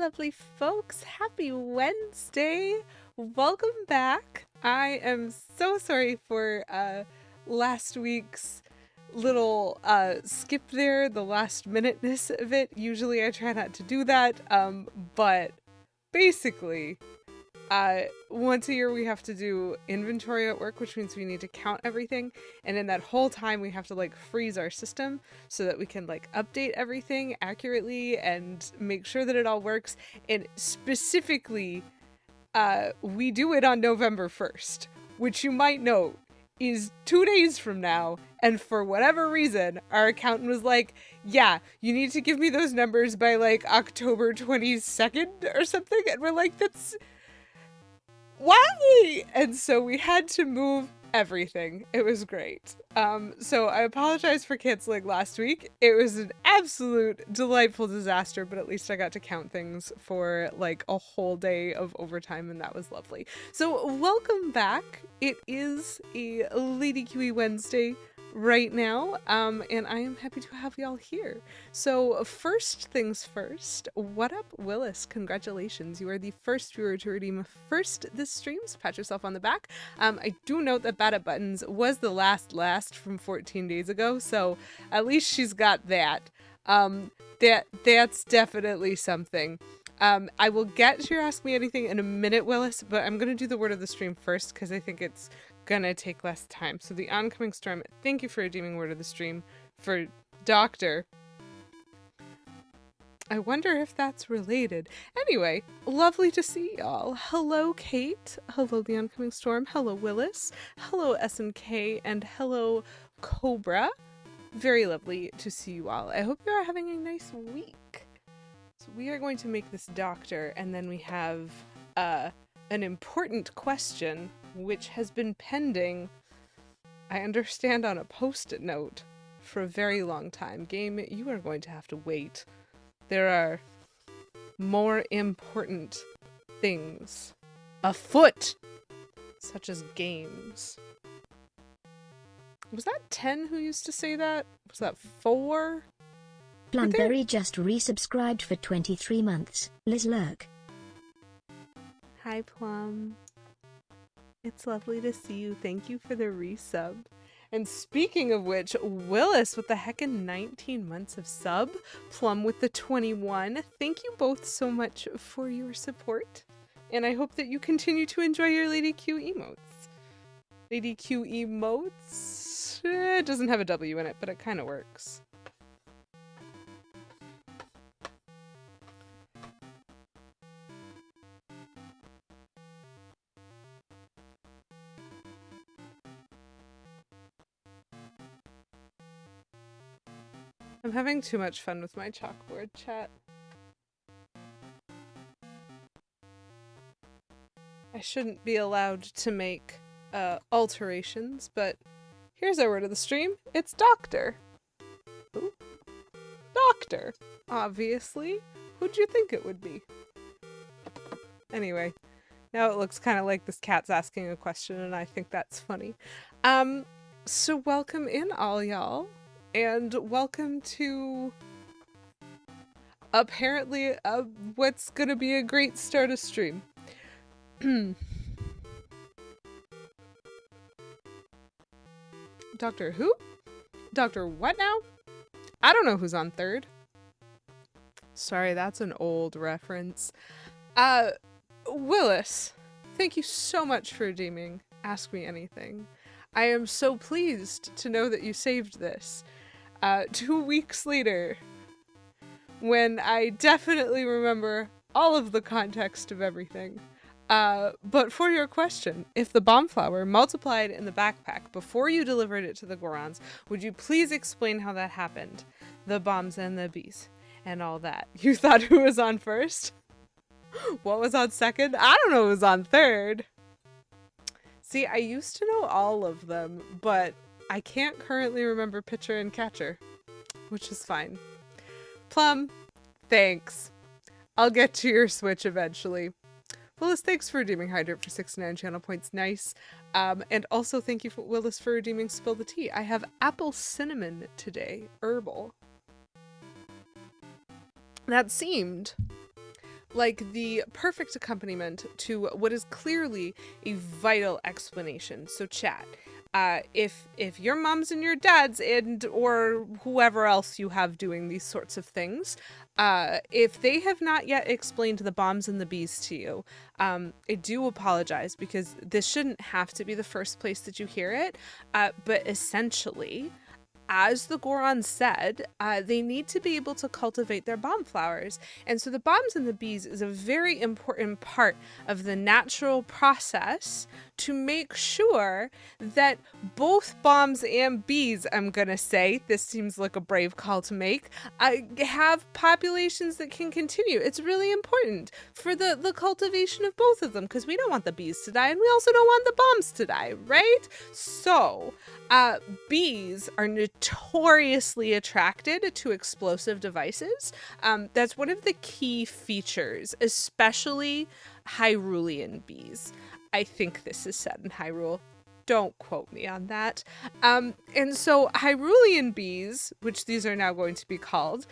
lovely folks. Happy Wednesday. Welcome back. I am so sorry for last week's little skip there, the last minuteness of it. Usually I try not to do that, but basically once a year we have to do inventory at work, which means we need to count everything, and in that whole time we have to like freeze our system so that we can like update everything accurately and make sure that it all works. And specifically we do it on November 1st, which you might note is 2 days from now, and for whatever reason our accountant was like, yeah, you need to give me those numbers by like October 22nd or something, and we're like, that's why? And so we had to move everything. It was great. So I apologize for canceling last week. It was an absolute delightful disaster, but at least I got to count things for like a whole day of overtime, and that was lovely. So welcome back. It is a Lady QE Wednesday right now, and I am happy to have y'all here. So first things first, what up, Willis? Congratulations, you are the first viewer to redeem first this stream, so pat yourself on the back. I do note that Bad at Buttons was the last from 14 days ago, so at least she's got that. That's definitely something. I will get to your Ask Me Anything in a minute, Willis, but I'm gonna do the word of the stream first because I think it's gonna take less time. So the oncoming storm, thank you for redeeming word of the stream for Doctor. I wonder if that's related. Anyway, lovely to see y'all. Hello, Kate. Hello, the oncoming storm. Hello, Willis. Hello, SNK, and hello, Cobra. Very lovely to see you all. I hope you are having a nice week. So we are going to make this Doctor, and then we have an important question which has been pending, I understand, on a post-it note for a very long time. Game, you are going to have to wait. There are more important things afoot, such as games. Was that 10 who used to say that? Was that 4? Plumberry just resubscribed for 23 months. Liz Lurk. Hi, Plum. It's lovely to see you. Thank you for the resub. And speaking of which, Willis with the heckin' 19 months of sub, Plum with the 21. Thank you both so much for your support. And I hope that you continue to enjoy your Lady Q emotes. Lady Q emotes? It doesn't have a W in it, but it kind of works. I'm having too much fun with my chalkboard, chat. I shouldn't be allowed to make alterations, but here's our word of the stream. It's Doctor. Ooh. Doctor, obviously. Who'd you think it would be? Anyway, now it looks kind of like this cat's asking a question, and I think that's funny. So welcome in, all y'all. And welcome to apparently what's gonna be a great start of stream. Doctor who? Doctor what now? I don't know who's on third. Sorry, that's an old reference. Willis, thank you so much for redeeming Ask Me Anything. I am so pleased to know that you saved this. 2 weeks later, when I definitely remember all of the context of everything. But for your question, if the bomb flower multiplied in the backpack before you delivered it to the Gorons, would you please explain how that happened? The bombs and the bees and all that. You thought who was on first? What was on second? I don't know who was on third. See, I used to know all of them, but I can't currently remember pitcher and catcher, which is fine. Plum, thanks. I'll get to your Switch eventually. Willis, thanks for redeeming Hydrate for 69 channel points. Nice. And also thank you, Willis, for redeeming Spill the Tea. I have apple cinnamon today. Herbal. That seemed like the perfect accompaniment to what is clearly a vital explanation. So chat, if your moms and your dads and or whoever else you have doing these sorts of things, if they have not yet explained the bombs and the bees to you, I do apologize, because this shouldn't have to be the first place that you hear it. But essentially, as the Goron said, they need to be able to cultivate their bomb flowers. And so the bombs and the bees is a very important part of the natural process to make sure that both bombs and bees, I'm gonna say, this seems like a brave call to make, have populations that can continue. It's really important for the cultivation of both of them, because we don't want the bees to die, and we also don't want the bombs to die, right? So, bees are notoriously attracted to explosive devices. That's one of the key features, especially Hyrulean bees. I think this is said in Hyrule. Don't quote me on that. And so Hyrulean bees, which these are now going to be called,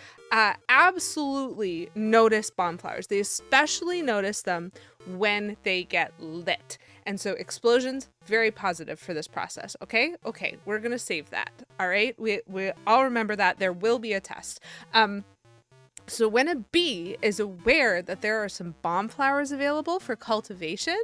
absolutely notice bomb flowers. They especially notice them when they get lit. And so explosions, very positive for this process. Okay, we're gonna save that. All right, we all remember that there will be a test. So when a bee is aware that there are some bomb flowers available for cultivation,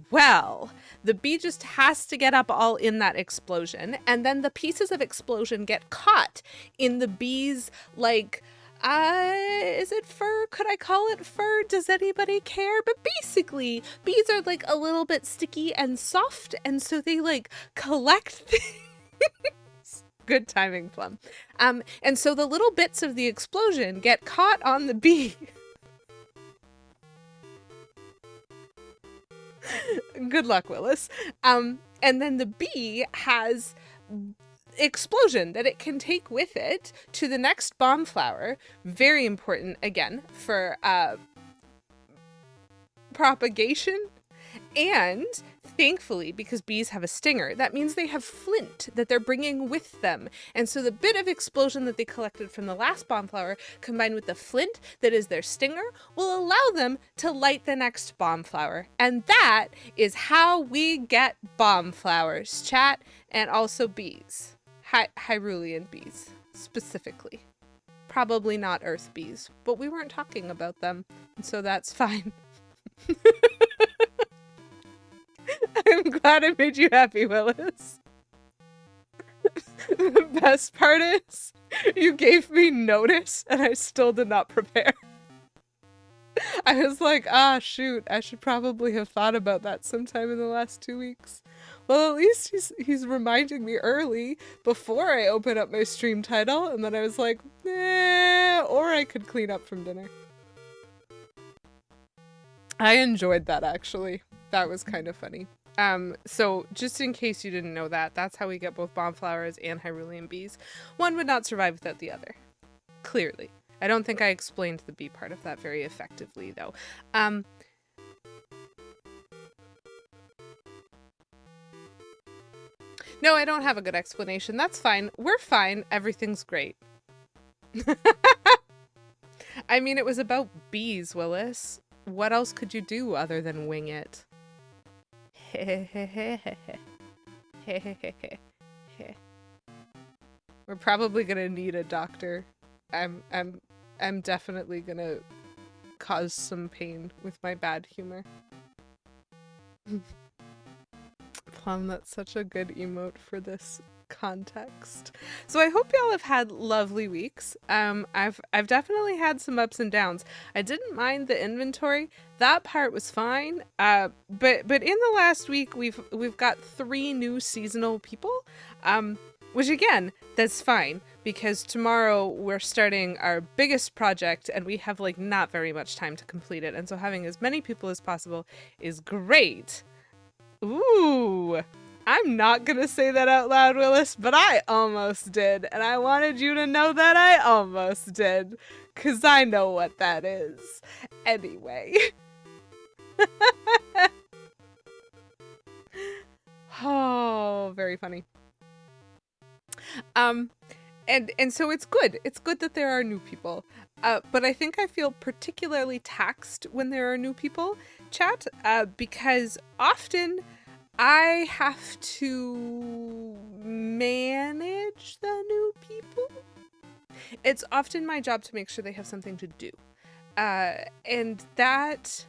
well, the bee just has to get up all in that explosion, and then the pieces of explosion get caught in the bee's, like, is it fur? Could I call it fur? Does anybody care? But basically, bees are like a little bit sticky and soft, and so they like collect things. Good timing, Plum. And so the little bits of the explosion get caught on the bee. Good luck, Willis. And then the bee has explosion that it can take with it to the next bomb flower. Very important, again, for propagation. And thankfully, because bees have a stinger, that means they have flint that they're bringing with them. And so the bit of explosion that they collected from the last bomb flower, combined with the flint that is their stinger, will allow them to light the next bomb flower. And that is how we get bomb flowers, chat, and also bees. Hyrulean bees, specifically. Probably not earth bees, but we weren't talking about them, and so that's fine. I'm glad I made you happy, Willis. The best part is, you gave me notice and I still did not prepare. I was like, shoot, I should probably have thought about that sometime in the last 2 weeks. Well, at least he's reminding me early before I open up my stream title, and then I was like, or I could clean up from dinner. I enjoyed that, actually. That was kind of funny. So just in case you didn't know that, that's how we get both bomb flowers and Hyrulean bees. One would not survive without the other. Clearly. I don't think I explained the bee part of that very effectively, though. No, I don't have a good explanation. That's fine. We're fine. Everything's great. I mean, it was about bees, Willis. What else could you do other than wing it? We're probably gonna need a doctor. I'm definitely gonna cause some pain with my bad humor. Plum, that's such a good emote for this context. So I hope y'all have had lovely weeks. I've definitely had some ups and downs. I didn't mind the inventory. That part was fine. But in the last week we've got 3 new seasonal people. Which again, that's fine, because tomorrow we're starting our biggest project and we have like not very much time to complete it. And so having as many people as possible is great. Ooh, I'm not gonna say that out loud, Willis, but I almost did. And I wanted you to know that I almost did, because I know what that is. Anyway. Oh, very funny. and so it's good. It's good that there are new people. But I think I feel particularly taxed when there are new people, chat, because often I have to manage the new people. It's often my job to make sure they have something to do. And that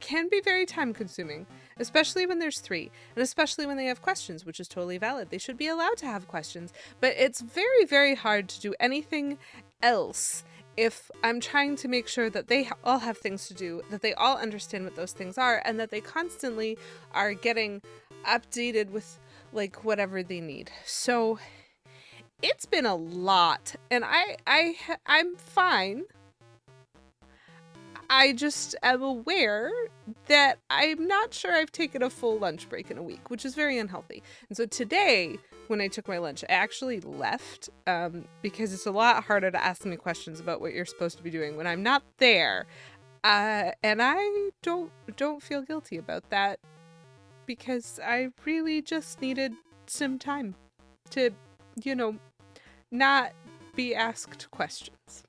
can be very time consuming, especially when there's 3, and especially when they have questions, which is totally valid. They should be allowed to have questions, but it's very, very hard to do anything else if I'm trying to make sure that they all have things to do, that they all understand what those things are, and that they constantly are getting updated with like whatever they need. So it's been a lot, and I'm fine. I just am aware that I'm not sure I've taken a full lunch break in a week, which is very unhealthy. And so today, when I took my lunch, I actually left because it's a lot harder to ask me questions about what you're supposed to be doing when I'm not there. And I don't feel guilty about that because I really just needed some time to, not be asked questions.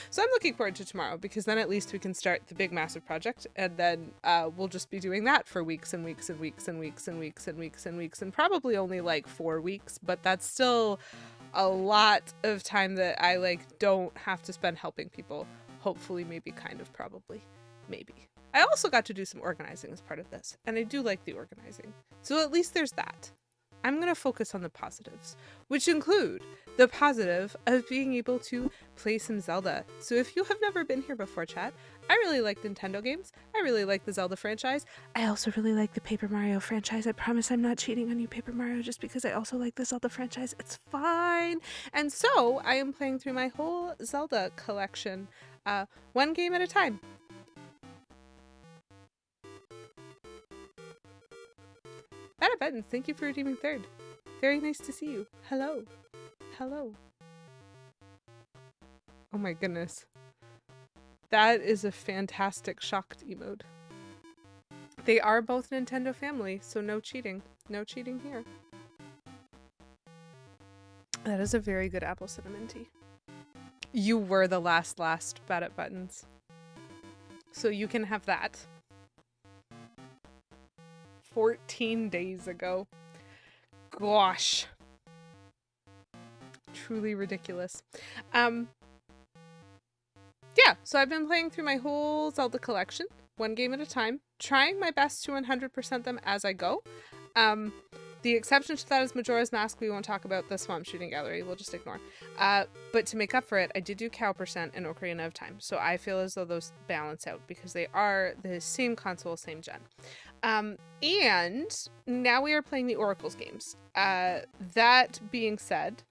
So I'm looking forward to tomorrow because then at least we can start the big massive project, and then we'll just be doing that for weeks and weeks and weeks and weeks and weeks and weeks and weeks, and probably only like 4 weeks, but that's still a lot of time that I like don't have to spend helping people. Hopefully, maybe, kind of, probably, maybe. I also got to do some organizing as part of this, and I do like the organizing. So at least there's that. I'm going to focus on the positives, which include the positive of being able to play some Zelda. So if you have never been here before, chat, I really like Nintendo games. I really like the Zelda franchise. I also really like the Paper Mario franchise. I promise I'm not cheating on you, Paper Mario, just because I also like the Zelda franchise. It's fine. And so I am playing through my whole Zelda collection, one game at a time. Bada Buttons, thank you for redeeming 3rd. Very nice to see you. Hello. Hello. Oh my goodness. That is a fantastic shocked emote. They are both Nintendo family, so no cheating. No cheating here. That is a very good apple cinnamon tea. You were the last Bada Buttons. So you can have that. 14 days ago. Gosh. Truly ridiculous. Yeah, so I've been playing through my whole Zelda collection, one game at a time, trying my best to 100% them as I go. The exception to that is Majora's Mask. We won't talk about the Swamp Shooting Gallery. We'll just ignore. But to make up for it, I did do Cow Percent and Ocarina of Time. So I feel as though those balance out because they are the same console, same gen. And now we are playing the Oracles games. That being said,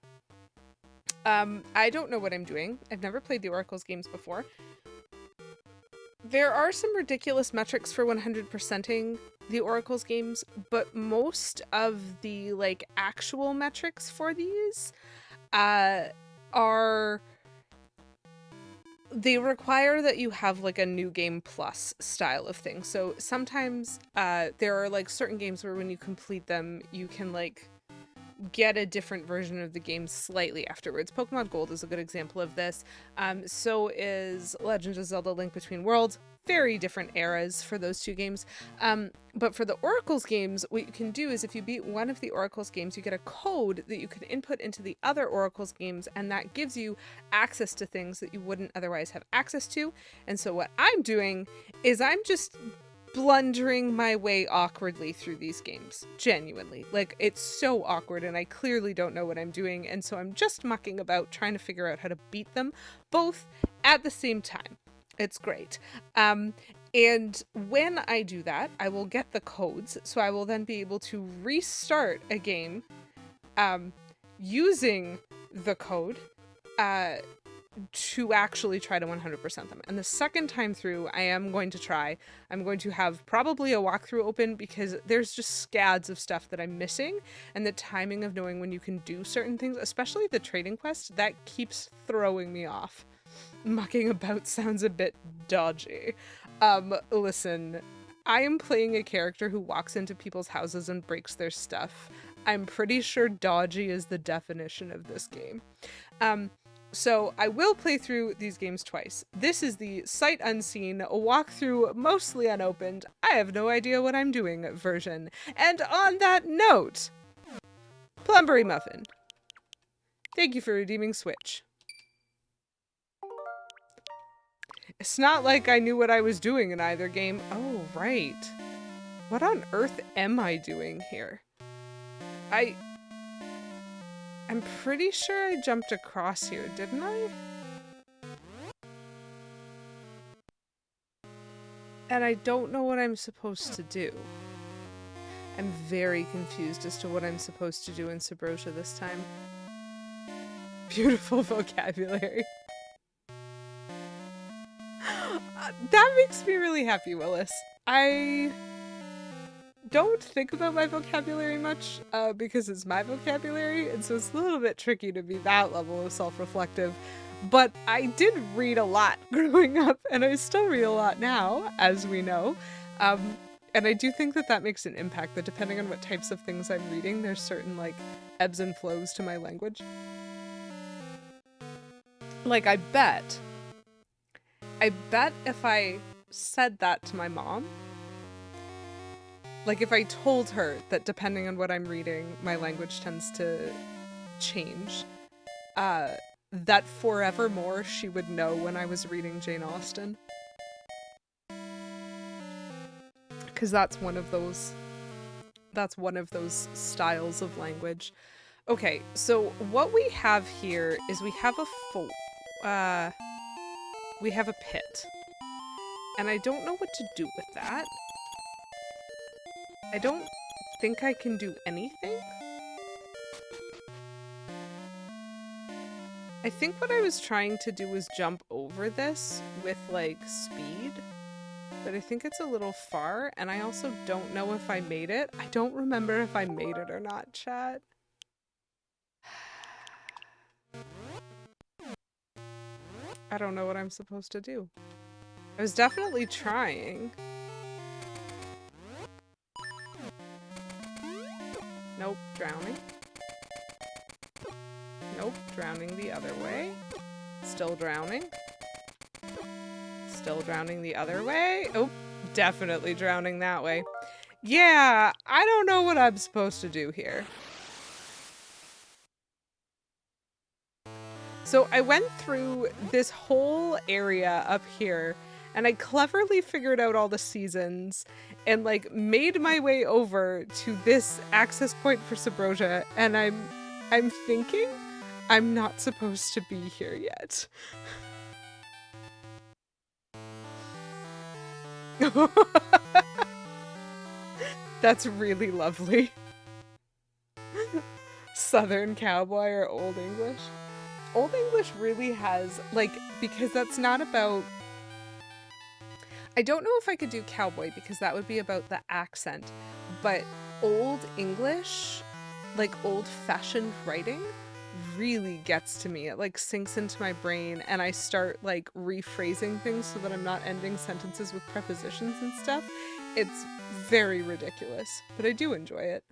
I don't know what I'm doing. I've never played the Oracles games before. There are some ridiculous metrics for 100%ing the Oracles games, but most of the like actual metrics for these are they require that you have like a new game plus style of thing. So sometimes there are like certain games where when you complete them, you can like get a different version of the game slightly afterwards. Pokemon Gold is a good example of this. So is Legend of Zelda Link Between Worlds. Very different eras for those two games. But for the Oracles games, what you can do is if you beat one of the Oracles games, you get a code that you can input into the other Oracles games, and that gives you access to things that you wouldn't otherwise have access to. And so what I'm doing is I'm just blundering my way awkwardly through these games. Genuinely. Like, it's so awkward and I clearly don't know what I'm doing, and so I'm just mucking about trying to figure out how to beat them both at the same time. It's great. And when I do that, I will get the codes, so I will then be able to restart a game using the code to actually try to 100% them. And the second time through, I'm going to have probably a walkthrough open because there's just scads of stuff that I'm missing, and the timing of knowing when you can do certain things, especially the trading quest, that keeps throwing me off. Mucking about sounds a bit dodgy. Listen, I am playing a character who walks into people's houses and breaks their stuff. I'm pretty sure dodgy is the definition of this game. So I will play through these games twice. This is the sight unseen, walkthrough mostly unopened, I have no idea what I'm doing version. And on that note, Plumberry Muffin, thank you for redeeming Switch. It's not like I knew what I was doing in either game. Oh, right. What on earth am I doing here? I'm pretty sure I jumped across here, didn't I? And I don't know what I'm supposed to do. I'm very confused as to what I'm supposed to do in Subrotia this time. Beautiful vocabulary. That makes me really happy, Willis. I don't think about my vocabulary much because it's my vocabulary, and so it's a little bit tricky to be that level of self-reflective. But I did read a lot growing up, and I still read a lot now, as we know. And I do think that that makes an impact, that depending on what types of things I'm reading, there's certain, like, ebbs and flows to my language. Like, I bet if I said that to my mom, like if I told her that depending on what I'm reading, my language tends to change, that forevermore she would know when I was reading Jane Austen. Because that's one of those styles of language. Okay, so what we have here is we have a pit. And I don't know what to do with that. I don't think I can do anything. I think what I was trying to do was jump over this with, like, speed. But I think it's a little far, and I also don't know if I made it. I don't remember if I made it or not, chat. I don't know what I'm supposed to do. I was definitely trying. Nope, drowning. Nope, drowning the other way. Still drowning. Still drowning the other way. Oh, definitely drowning that way. Yeah, I don't know what I'm supposed to do here. So I went through this whole area up here, and I cleverly figured out all the seasons and, like, made my way over to this access point for Subrotia, and I'm thinking I'm not supposed to be here yet. That's really lovely. Southern Cowboy or Old English? Old English really has, like, because that's not about... I don't know if I could do Cowboy because that would be about the accent, but Old English, like old-fashioned writing, really gets to me. It, like, sinks into my brain, and I start, like, rephrasing things so that I'm not ending sentences with prepositions and stuff. It's very ridiculous, but I do enjoy it.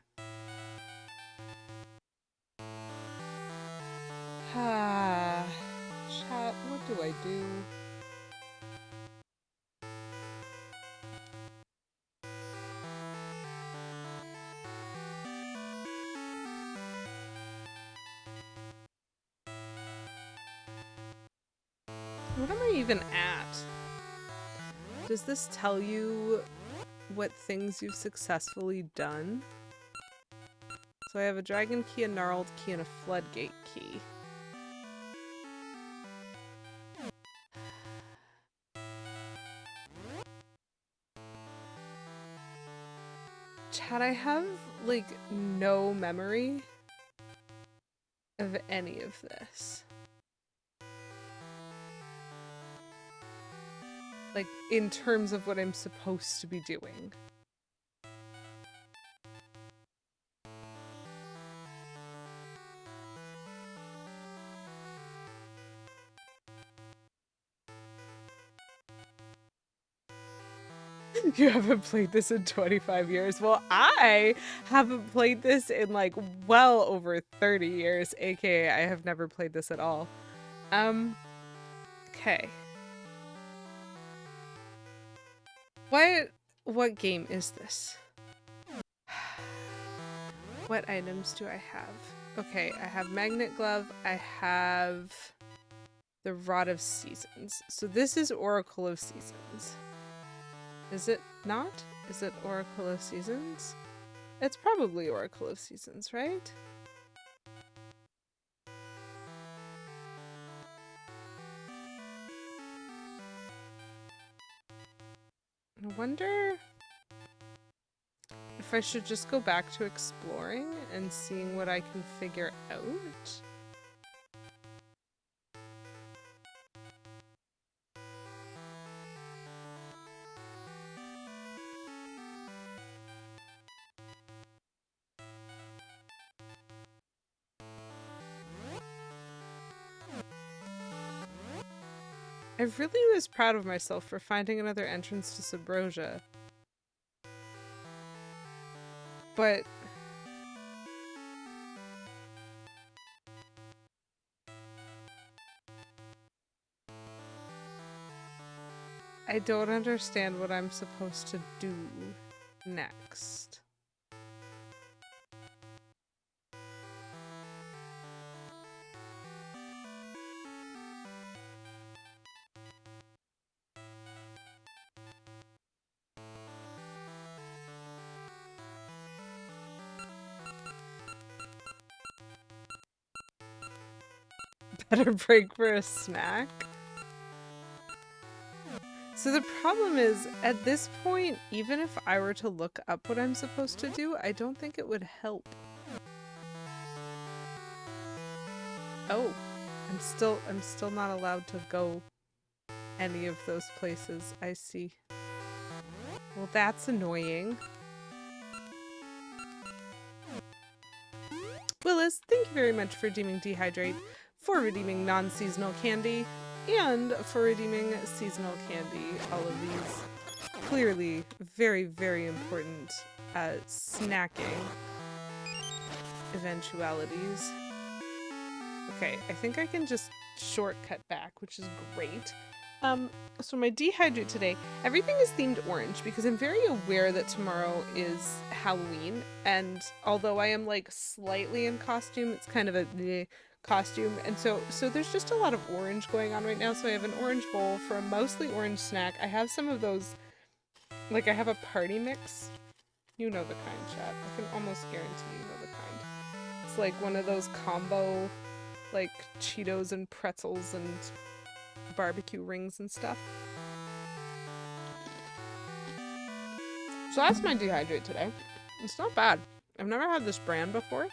Ah, chat, what do I do? What am I even at? Does this tell you what things you've successfully done? So I have a dragon key, a gnarled key, and a floodgate key. Chat, I have, like, no memory of any of this. Like, in terms of what I'm supposed to be doing. You haven't played this in 25 years. Well, I haven't played this in like well over 30 years, aka I have never played this at all. Okay. What game is this? What items do I have? Okay, I have Magnet Glove, I have the Rod of Seasons. So this is Oracle of Seasons. Is it not? Is it Oracle of Seasons? It's probably Oracle of Seasons, right? I wonder if I should just go back to exploring and seeing what I can figure out. I really was proud of myself for finding another entrance to Subrosia. But I don't understand what I'm supposed to do next. Better break for a snack? So the problem is, at this point, even if I were to look up what I'm supposed to do, I don't think it would help. Oh, I'm still not allowed to go any of those places. I see. Well, that's annoying. Willis, thank you very much for redeeming Dehydrate, for redeeming non-seasonal candy, and for redeeming seasonal candy. All of these clearly very, very important snacking eventualities. Okay, I think I can just shortcut back, which is great. So my Dehydrate today, everything is themed orange because I'm very aware that tomorrow is Halloween, and although I am like slightly in costume, it's kind of a costume, and so there's just a lot of orange going on right now. So I have an orange bowl for a mostly orange snack. I have some of those, like I have a party mix. You know the kind, chat. I can almost guarantee you know the kind. It's like one of those combo, like Cheetos and pretzels and barbecue rings and stuff. So that's my Dehydrate today. It's not bad. I've never had this brand before.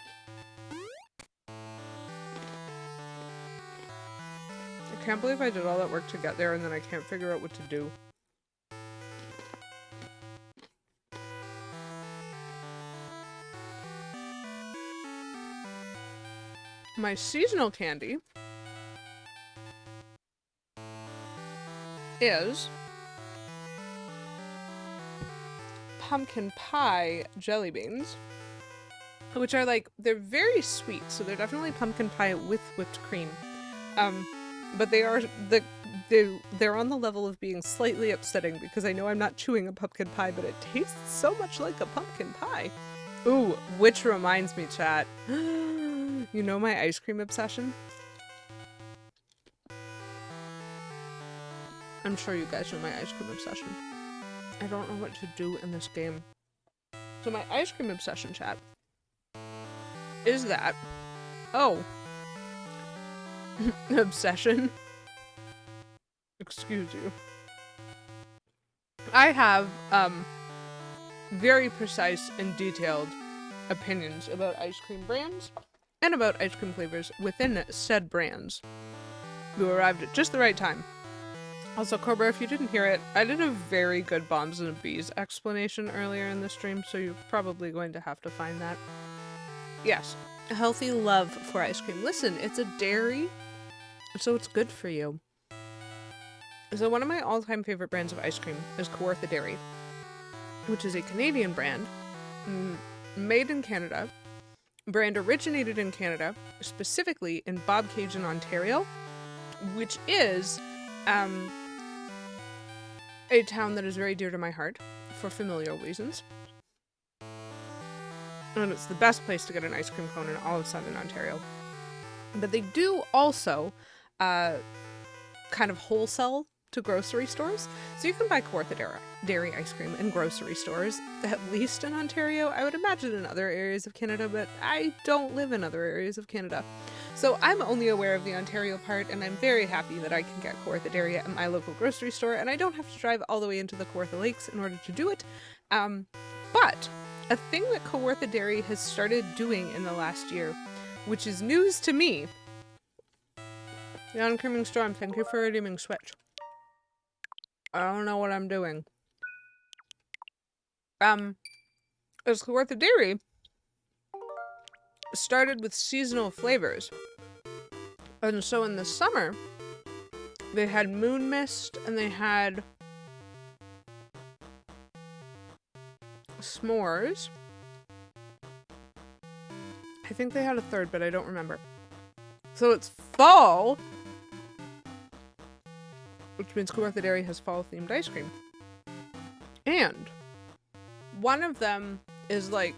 I can't believe I did all that work to get there and then I can't figure out what to do. My seasonal candy is pumpkin pie jelly beans, which are like, they're very sweet, so they're definitely pumpkin pie with whipped cream. But they are they're on the level of being slightly upsetting because I know I'm not chewing a pumpkin pie, but it tastes so much like a pumpkin pie. Ooh, which reminds me, chat. You know my ice cream obsession? I'm sure you guys know my ice cream obsession. I don't know what to do in this game. So my ice cream obsession, chat, is that... Oh. Obsession. Excuse you. I have, very precise and detailed opinions about ice cream brands and about ice cream flavors within said brands. You arrived at just the right time. Also, Cobra, if you didn't hear it, I did a very good Bombs and Bees explanation earlier in the stream, so you're probably going to have to find that. Yes, a healthy love for ice cream. Listen, it's a dairy, so it's good for you. So one of my all-time favorite brands of ice cream is Kawartha Dairy. which is a Canadian brand, made in Canada. Brand originated in Canada, specifically in Bobcaygeon, Ontario, which is a town that is very dear to my heart for familial reasons. And it's the best place to get an ice cream cone in all of Southern Ontario. But they do also kind of wholesale to grocery stores. So you can buy Kawartha Dairy ice cream in grocery stores, at least in Ontario. I would imagine in other areas of Canada, but I don't live in other areas of Canada. So I'm only aware of the Ontario part, and I'm very happy that I can get Kawartha Dairy at my local grocery store, and I don't have to drive all the way into the Kawartha Lakes in order to do it. But a thing that Kawartha Dairy has started doing in the last year, which is news to me. The oncoming storm, thank you for redeeming Switch. I don't know what I'm doing. Is Kawartha Dairy started with seasonal flavors. And so in the summer, they had Moon Mist and they had s'mores. I think they had a third, but I don't remember. So it's fall, which means Kawartha Dairy has fall-themed ice cream. And one of them is like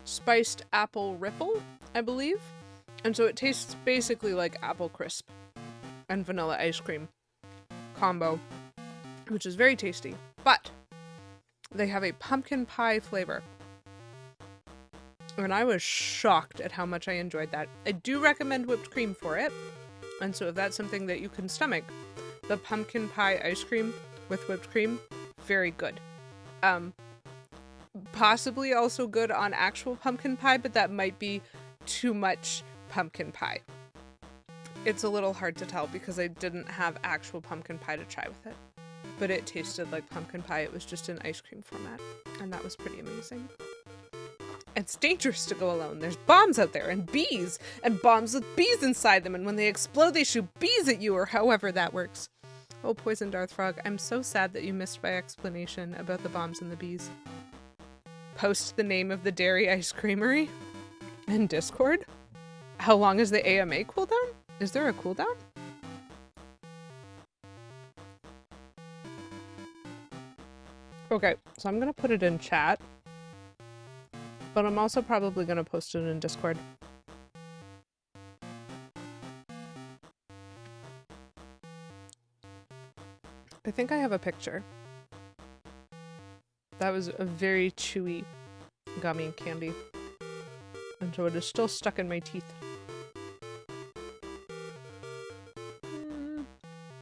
spiced apple ripple, I believe. And so it tastes basically like apple crisp and vanilla ice cream combo, which is very tasty. But they have a pumpkin pie flavor. And I was shocked at how much I enjoyed that. I do recommend whipped cream for it. And so if that's something that you can stomach, the pumpkin pie ice cream with whipped cream, very good. Possibly also good on actual pumpkin pie, but that might be too much pumpkin pie. It's a little hard to tell because I didn't have actual pumpkin pie to try with it. But it tasted like pumpkin pie. It was just in ice cream format. And that was pretty amazing. It's dangerous to go alone. There's bombs out there and bees and bombs with bees inside them. And when they explode, they shoot bees at you or however that works. Oh, Poison Darth Frog, I'm so sad that you missed my explanation about the bombs and the bees. Post the name of the dairy ice creamery in Discord. How long is the AMA cooldown? Is there a cooldown? Okay, so I'm gonna put it in chat. But I'm also probably gonna post it in Discord. I think I have a picture. That was a very chewy gummy candy. And so it is still stuck in my teeth.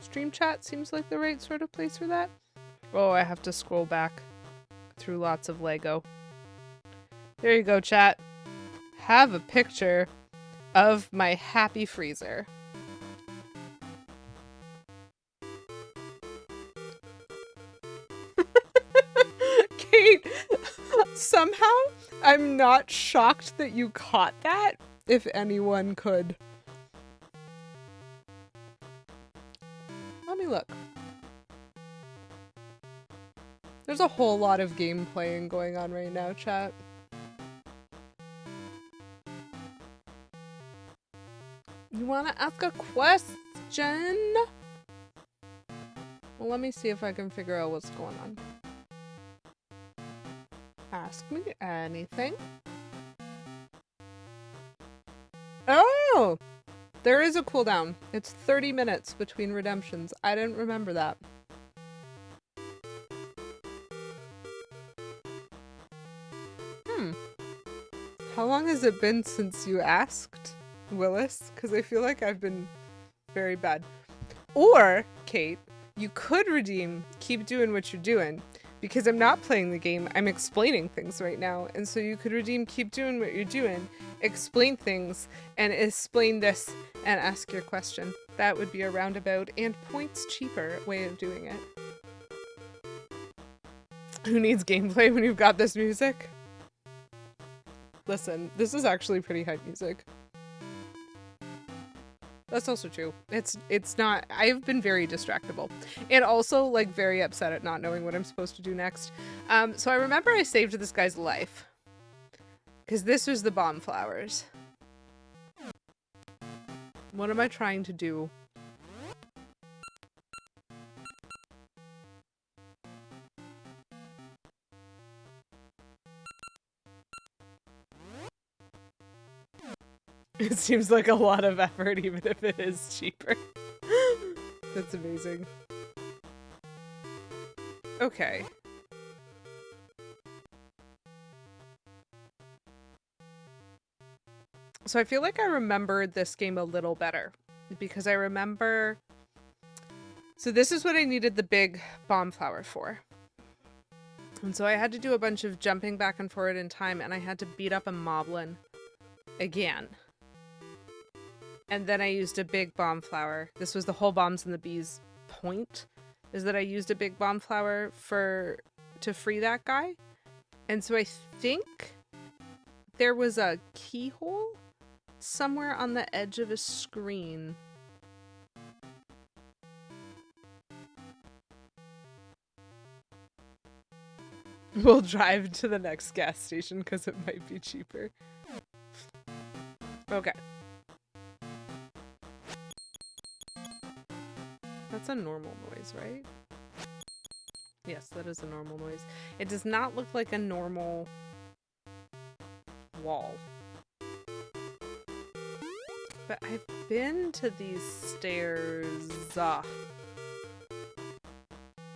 Stream chat seems like the right sort of place for that. Oh, I have to scroll back through lots of Lego. There you go, chat. Have a picture of my happy freezer. Kate, somehow I'm not shocked that you caught that, if anyone could. Let me look. There's a whole lot of game playing going on right now, chat. You want to ask a question? Well, let me see if I can figure out what's going on. Ask me anything. Oh! There is a cooldown. It's 30 minutes between redemptions. I didn't remember that. How long has it been since you asked, Willis? Because I feel like I've been very bad. Or, Kate, you could redeem keep doing what you're doing. Because I'm not playing the game, I'm explaining things right now. And so you could redeem keep doing what you're doing, explain things, and explain this, and ask your question. That would be a roundabout and points cheaper way of doing it. Who needs gameplay when you've got this music? Listen, this is actually pretty hype music. That's also true. It's not, I've been very distractible and also like very upset at not knowing what I'm supposed to do next. So I remember I saved this guy's life because this was the bomb flowers. What am I trying to do? It seems like a lot of effort, even if it is cheaper. That's amazing. Okay. So I feel like I remembered this game a little better because I remember... So this is what I needed the big bomb flower for. And so I had to do a bunch of jumping back and forward in time, and I had to beat up a moblin again. And then I used a big bomb flower. This was the whole bombs and the bees point, is that I used a big bomb flower to free that guy. And so I think there was a keyhole somewhere on the edge of a screen. We'll drive to the next gas station because it might be cheaper. Okay. That's a normal noise, right? Yes, that is a normal noise. It does not look like a normal wall. But I've been to these stairs.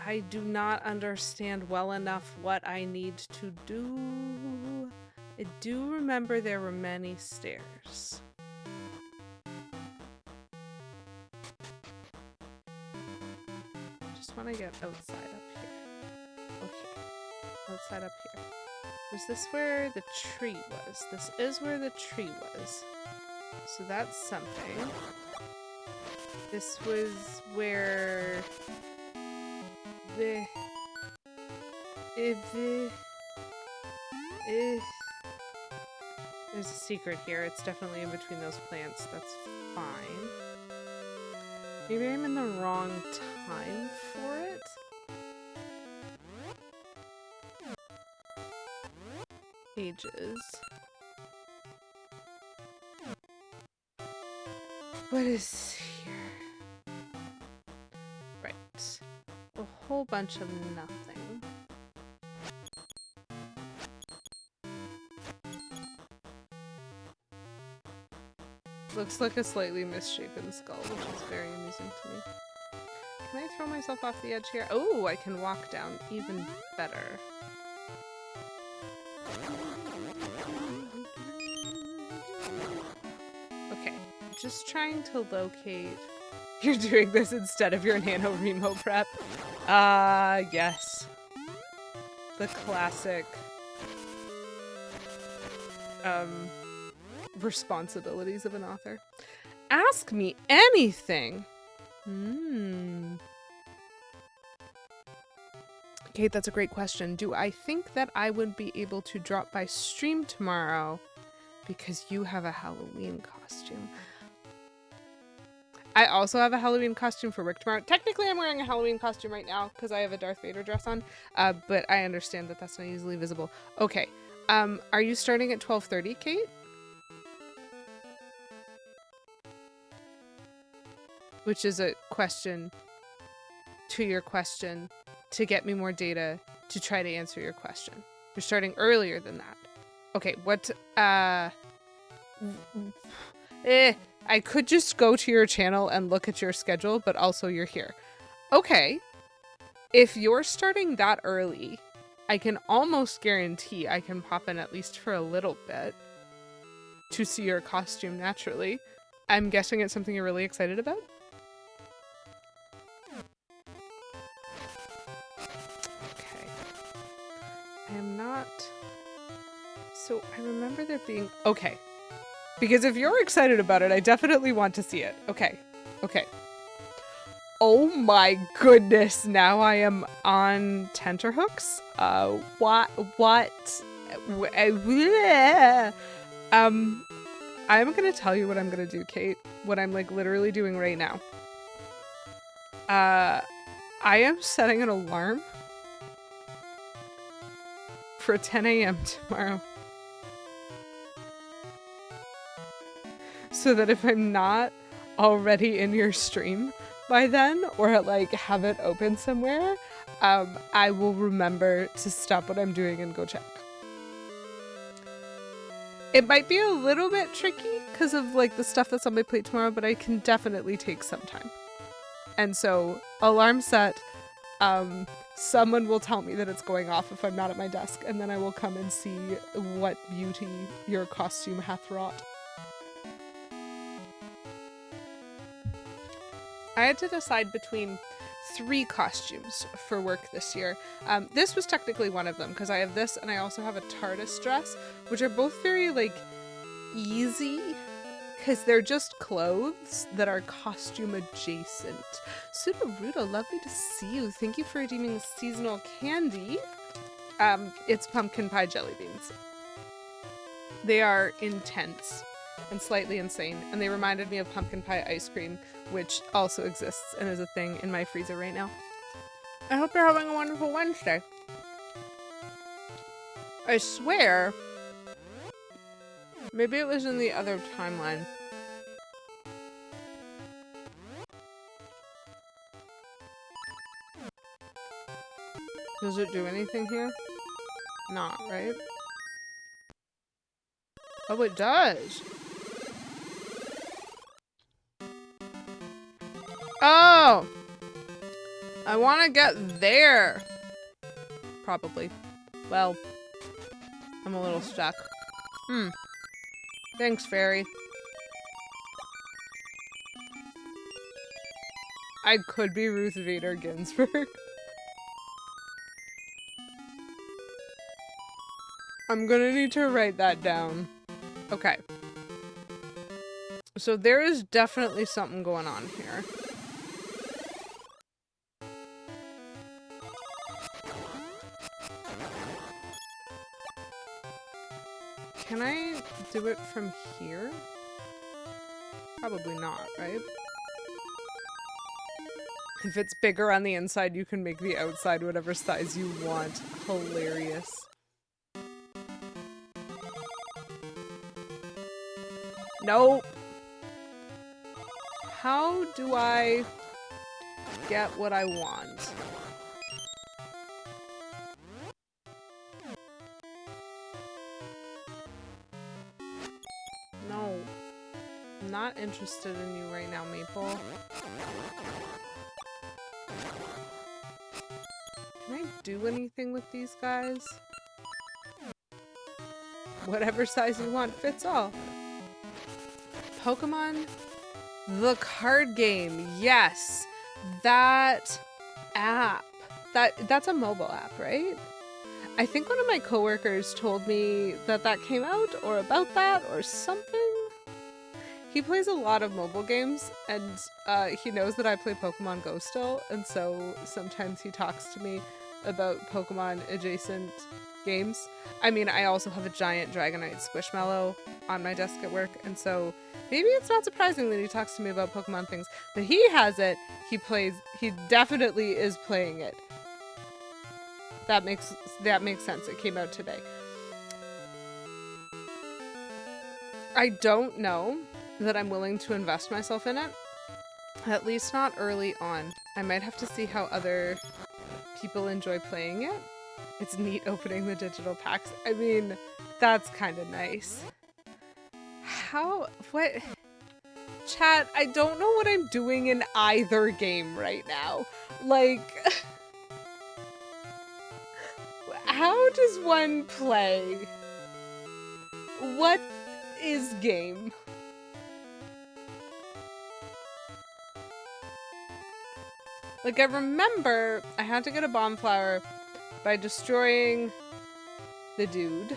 I do not understand well enough what I need to do. I do remember there were many stairs. Just want to get outside up here. Okay. Outside up here. Was this where the tree was? This is where the tree was. So that's something. This was where there's a secret here. It's definitely in between those plants. That's fine. Maybe I'm in the wrong time for it. Ages. What is here? Right. A whole bunch of nothing. Looks like a slightly misshapen skull, which is very amusing to me. Can I throw myself off the edge here? Oh, I can walk down even better. Okay, just trying to locate... You're doing this instead of your NaNoWriMo prep. Yes. The classic... responsibilities of an author. Ask me anything! Kate, that's a great question. Do I think that I would be able to drop by stream tomorrow because you have a Halloween costume? I also have a Halloween costume for work tomorrow. Technically, I'm wearing a Halloween costume right now because I have a Darth Vader dress on, but I understand that that's not easily visible. Okay, are you starting at 12:30, Kate? Which is a question to your question to get me more data to try to answer your question. You're starting earlier than that. Okay, what, I could just go to your channel and look at your schedule, but also you're here. Okay, if you're starting that early, I can almost guarantee I can pop in at least for a little bit to see your costume naturally. I'm guessing it's something you're really excited about? I am not... So, I remember there being... Okay. Because if you're excited about it, I definitely want to see it. Okay. Okay. Oh my goodness, now I am on tenterhooks? What? I'm gonna tell you what I'm gonna do, Kate. What I'm like literally doing right now. I am setting an alarm for 10 a.m. tomorrow. So that if I'm not already in your stream by then, or like have it open somewhere, I will remember to stop what I'm doing and go check. It might be a little bit tricky because of like the stuff that's on my plate tomorrow, but I can definitely take some time. And so, alarm set, someone will tell me that it's going off if I'm not at my desk, and then I will come and see what beauty your costume hath wrought. I had to decide between 3 costumes for work this year. This was technically one of them because I have this and I also have a TARDIS dress, which are both very like easy because they're just clothes that are costume adjacent. Subaruta, lovely to see you. Thank you for redeeming seasonal candy. It's pumpkin pie jelly beans. They are intense and slightly insane, and they reminded me of pumpkin pie ice cream, which also exists and is a thing in my freezer right now. I hope you're having a wonderful Wednesday. I swear, maybe it was in the other timeline. Does it do anything here? Not, right? Oh, it does. Oh! I want to get there. Probably. Well, I'm a little stuck. Thanks, fairy. I could be Ruth Bader Ginsburg. I'm gonna need to write that down. Okay. So there is definitely something going on here. Can I do it from here? Probably not, right? If it's bigger on the inside, you can make the outside whatever size you want. Hilarious. Nope. How do I get what I want? No. I'm not interested in you right now, Maple. Can I do anything with these guys? Whatever size you want fits all. Pokemon the card game. Yes. That app. That's a mobile app, right? I think one of my coworkers told me that that came out or about that or something. He plays a lot of mobile games and he knows that I play Pokemon Go still, and so sometimes he talks to me about Pokemon adjacent games. I mean, I also have a giant Dragonite Squishmallow on my desk at work, and so maybe it's not surprising that he talks to me about Pokemon things. But he has it, he definitely is playing it. That makes sense. It came out today. I don't know that I'm willing to invest myself in it. At least not early on. I might have to see how other people enjoy playing it. It's neat opening the digital packs. I mean, that's kind of nice. What? Chat, I don't know what I'm doing in either game right now. Like, how does one play? What is game? Like, I remember I had to get a bomb flower by destroying the dude.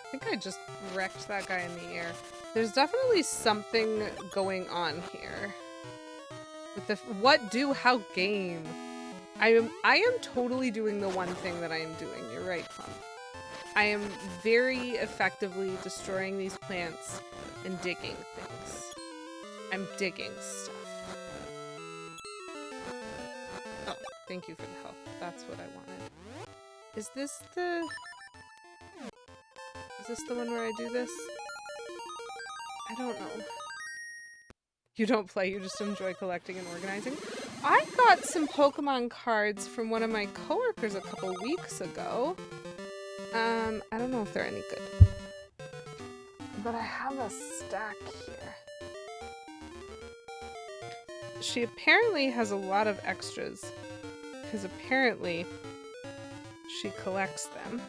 I think I just wrecked that guy in the air. There's definitely something going on here. With the what, do, how game. I am totally doing the one thing that I am doing. You're right, Plum. I am very effectively destroying these plants and digging things. I'm digging stuff. Oh, thank you for the help. That's what I wanted. Is this the one where I do this? I don't know. You don't play, you just enjoy collecting and organizing. I got some Pokemon cards from one of my coworkers a couple weeks ago. I don't know if they're any good. But I have a stack here. She apparently has a lot of extras. Because apparently she collects them.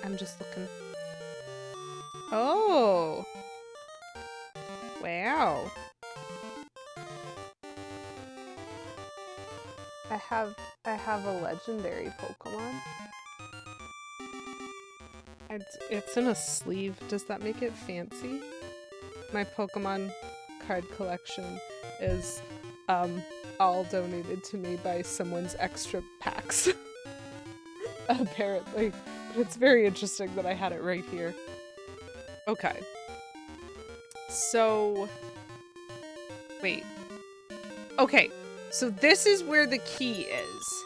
I'm just looking. Oh! Wow. I have a legendary Pokemon. It's in a sleeve. Does that make it fancy? My Pokemon card collection is all donated to me by someone's extra packs. Apparently. But it's very interesting that I had it right here. Okay. So... Wait. Okay. So this is where the key is.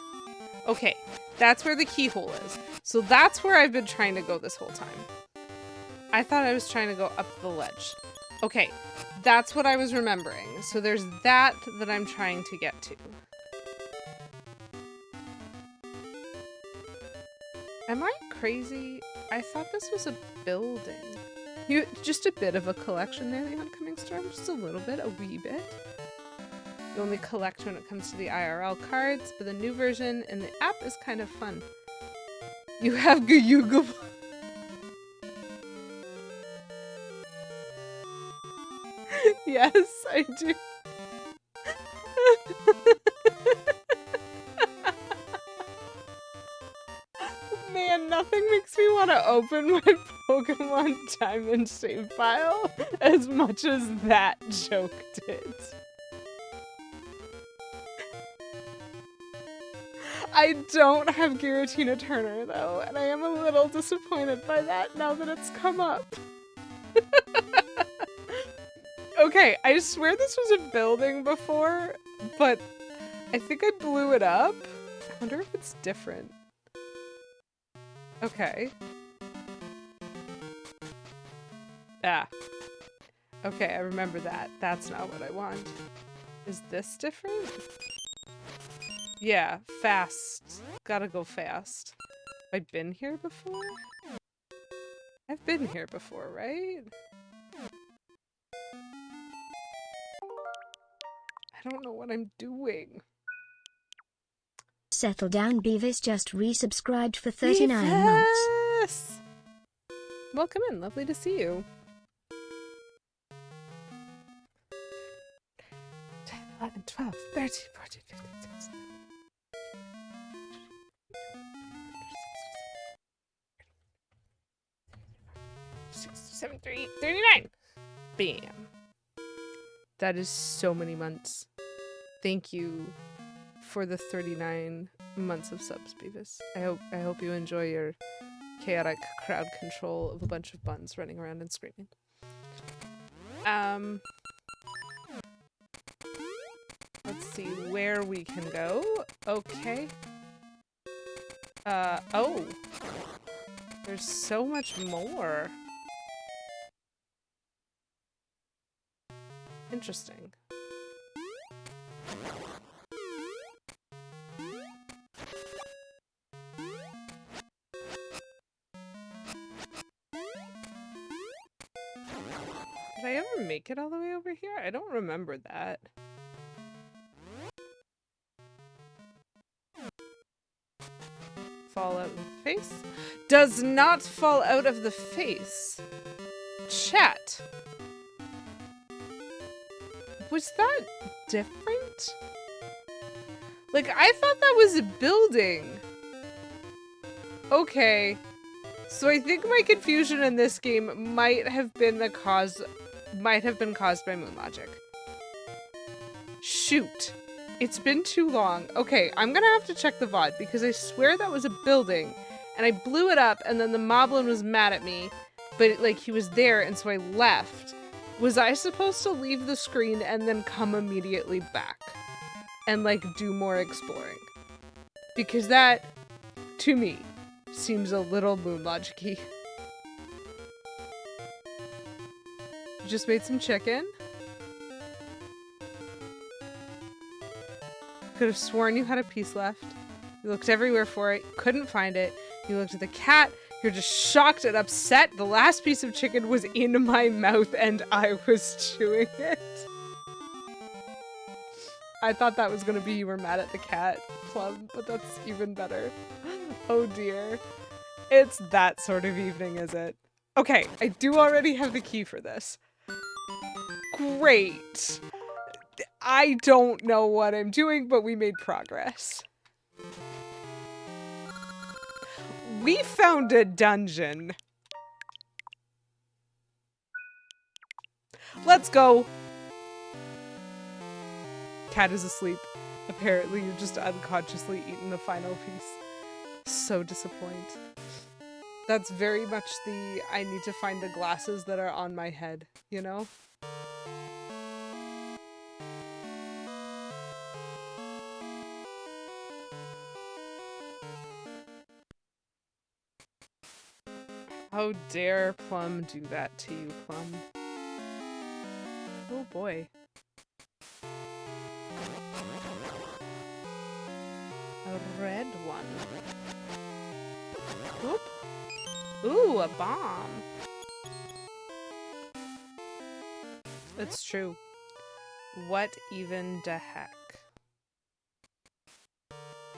Okay. That's where the keyhole is. So that's where I've been trying to go this whole time. I thought I was trying to go up the ledge. Okay. That's what I was remembering. So there's that I'm trying to get to. Am I crazy? I thought this was a building. Just a bit of a collection there, the Oncoming Storm. Just a little bit, a wee bit. You only collect when it comes to the IRL cards, but the new version in the app is kind of fun. You have Guyuga. Yes, I do. Man, nothing makes me want to open my Pokemon Diamond save file as much as that joke did. I don't have Giratina Turner though, and I am a little disappointed by that now that it's come up. Okay, I swear this was a building before, but I think I blew it up. I wonder if it's different. Okay. Ah. Okay, I remember that. That's not what I want. Is this different? Yeah, fast. Gotta go fast. Have I been here before? I've been here before, right? I don't know what I'm doing. Settle down, Beavis just resubscribed for 39 months. Welcome in, lovely to see you. 10, 11, 12, 13, 14, 15, 16. 73, 39. Bam. That is so many months. Thank you for the 39 months of subs, Beavis. I hope you enjoy your chaotic crowd control of a bunch of buns running around and screaming. Let's see where we can go. Okay. Oh. There's so much more. Interesting. Did I ever make it all the way over here? I don't remember that. Fall out of the face? Does not fall out of the face. Chat. Was that different? Like, I thought that was a building. Okay. So I think my confusion in this game might have been caused by moon logic. Shoot. It's been too long. Okay, I'm gonna have to check the VOD because I swear that was a building and I blew it up and then the moblin was mad at me, but like he was there and so I left. Was I supposed to leave the screen and then come immediately back and like do more exploring? Because that, to me, seems a little moon logic-y. Just made some chicken. Could have sworn you had a piece left. You looked everywhere for it, couldn't find it. You looked at the cat, you're just shocked and upset. The last piece of chicken was in my mouth and I was chewing it. I thought that was gonna be you were mad at the cat, Plum, but that's even better. Oh dear. It's that sort of evening, is it? Okay, I do already have the key for this. Great. I don't know what I'm doing, but we made progress. We found a dungeon. Let's go. Cat is asleep. Apparently you just unconsciously eaten the final piece. So disappointed. That's very much the I need to find the glasses that are on my head, you know? How dare Plum do that to you, Plum? Oh boy. A red one. Whoop. Ooh, a bomb. It's true. What even the heck?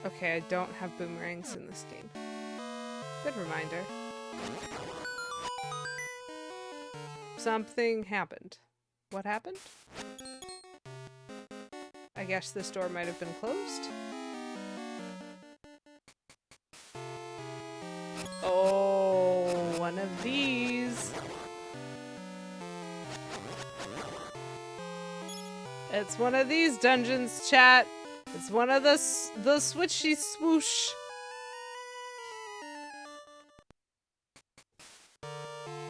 Okay, I don't have boomerangs in this game. Good reminder. Something happened. What happened? I guess this door might have been closed. Oh, one of these. It's one of these dungeons, chat. It's one of the switchy swoosh.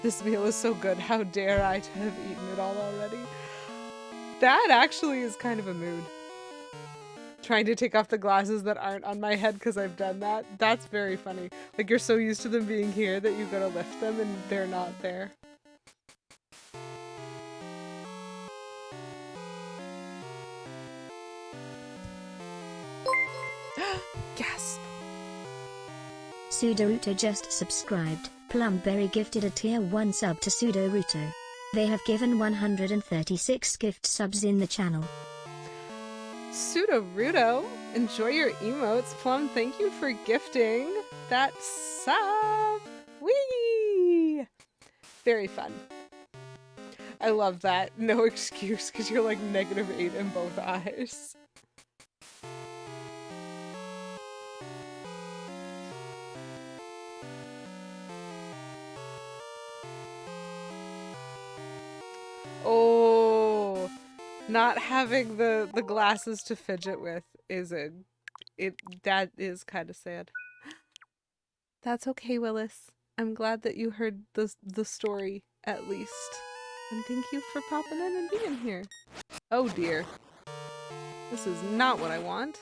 This meal is so good. How dare I to have eaten it all already? That actually is kind of a mood. Trying to take off the glasses that aren't on my head because I've done that. That's very funny. Like you're so used to them being here that you gotta lift them and they're not there. Gasp! Sudoruto just subscribed. Plumberry gifted a tier 1 sub to Sudoruto. They have given 136 gift subs in the channel. Sudoruto, enjoy your emotes. Plum, thank you for gifting that sub. Whee! Very fun. I love that. No excuse, because you're like -8 in both eyes. Oh, not having the glasses to fidget with is that is kind of sad. That's okay, Willis. I'm glad that you heard the story at least. And thank you for popping in and being here. Oh dear. This is not what I want.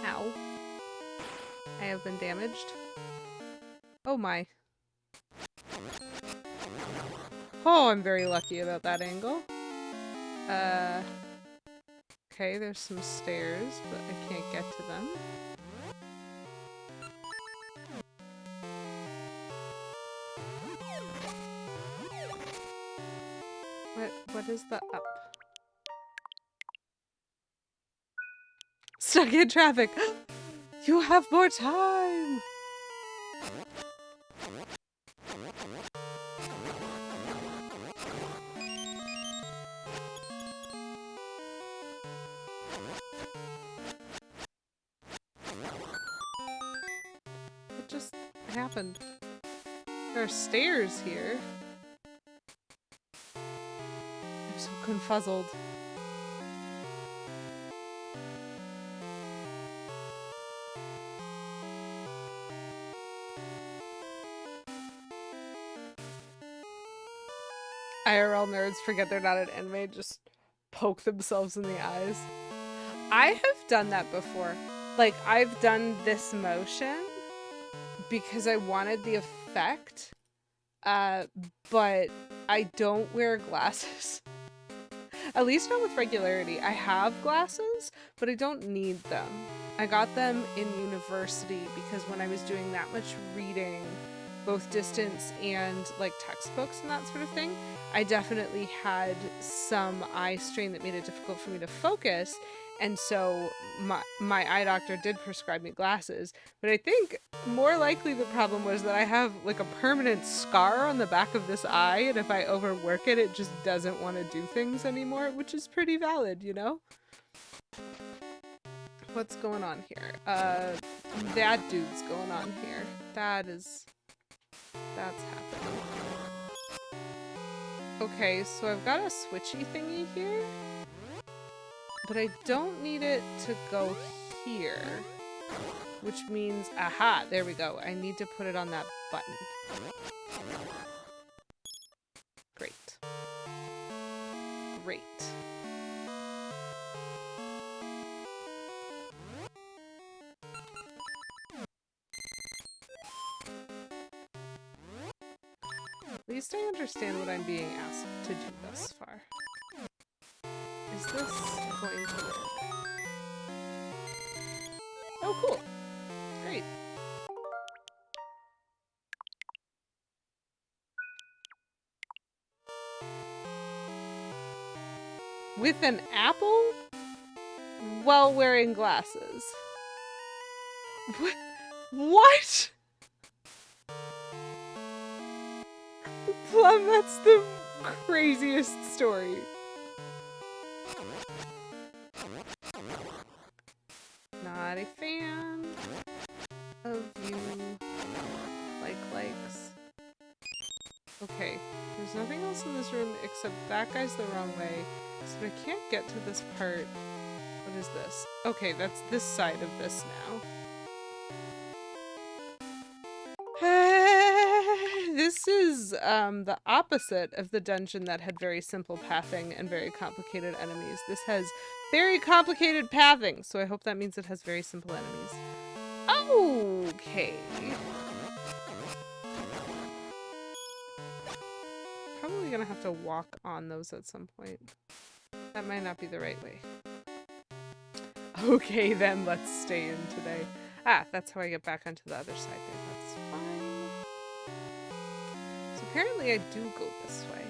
Ow. I have been damaged. Oh my. Oh, I'm very lucky about that angle. Okay, there's some stairs, but I can't get to them. What is the up? Stuck in traffic! You have more time! What happened? There are stairs here. I'm so confuzzled. IRL nerds forget they're not an anime, just poke themselves in the eyes. I have done that before. Like, I've done this motion because I wanted the effect, but I don't wear glasses. At least not with regularity. I have glasses, but I don't need them. I got them in university because when I was doing that much reading, both distance and like textbooks and that sort of thing, I definitely had some eye strain that made it difficult for me to focus. And so my eye doctor did prescribe me glasses. But I think more likely the problem was that I have like a permanent scar on the back of this eye, and if I overwork it, it just doesn't want to do things anymore, which is pretty valid, you know? What's going on here? That dude's going on here. That's happening. Okay, so I've got a switchy thingy here, but I don't need it to go here, which means, aha, there we go. I need to put it on that button. Great. Great. At least I understand what I'm being asked to do thus far. Is this going to work? Oh, cool. Great. With an apple? While wearing glasses. What? Plum, that's the craziest story. Not a fan of you. Likes. Okay, there's nothing else in this room except that guy's the wrong way. So I can't get to this part. What is this? Okay, that's this side of this now. This is the opposite of the dungeon that had very simple pathing and very complicated enemies. This has very complicated pathing, so I hope that means it has very simple enemies. Okay. Probably gonna have to walk on those at some point. That might not be the right way. Okay, then let's stay in today. Ah, that's how I get back onto the other side there. That's fine. So apparently I do go this way.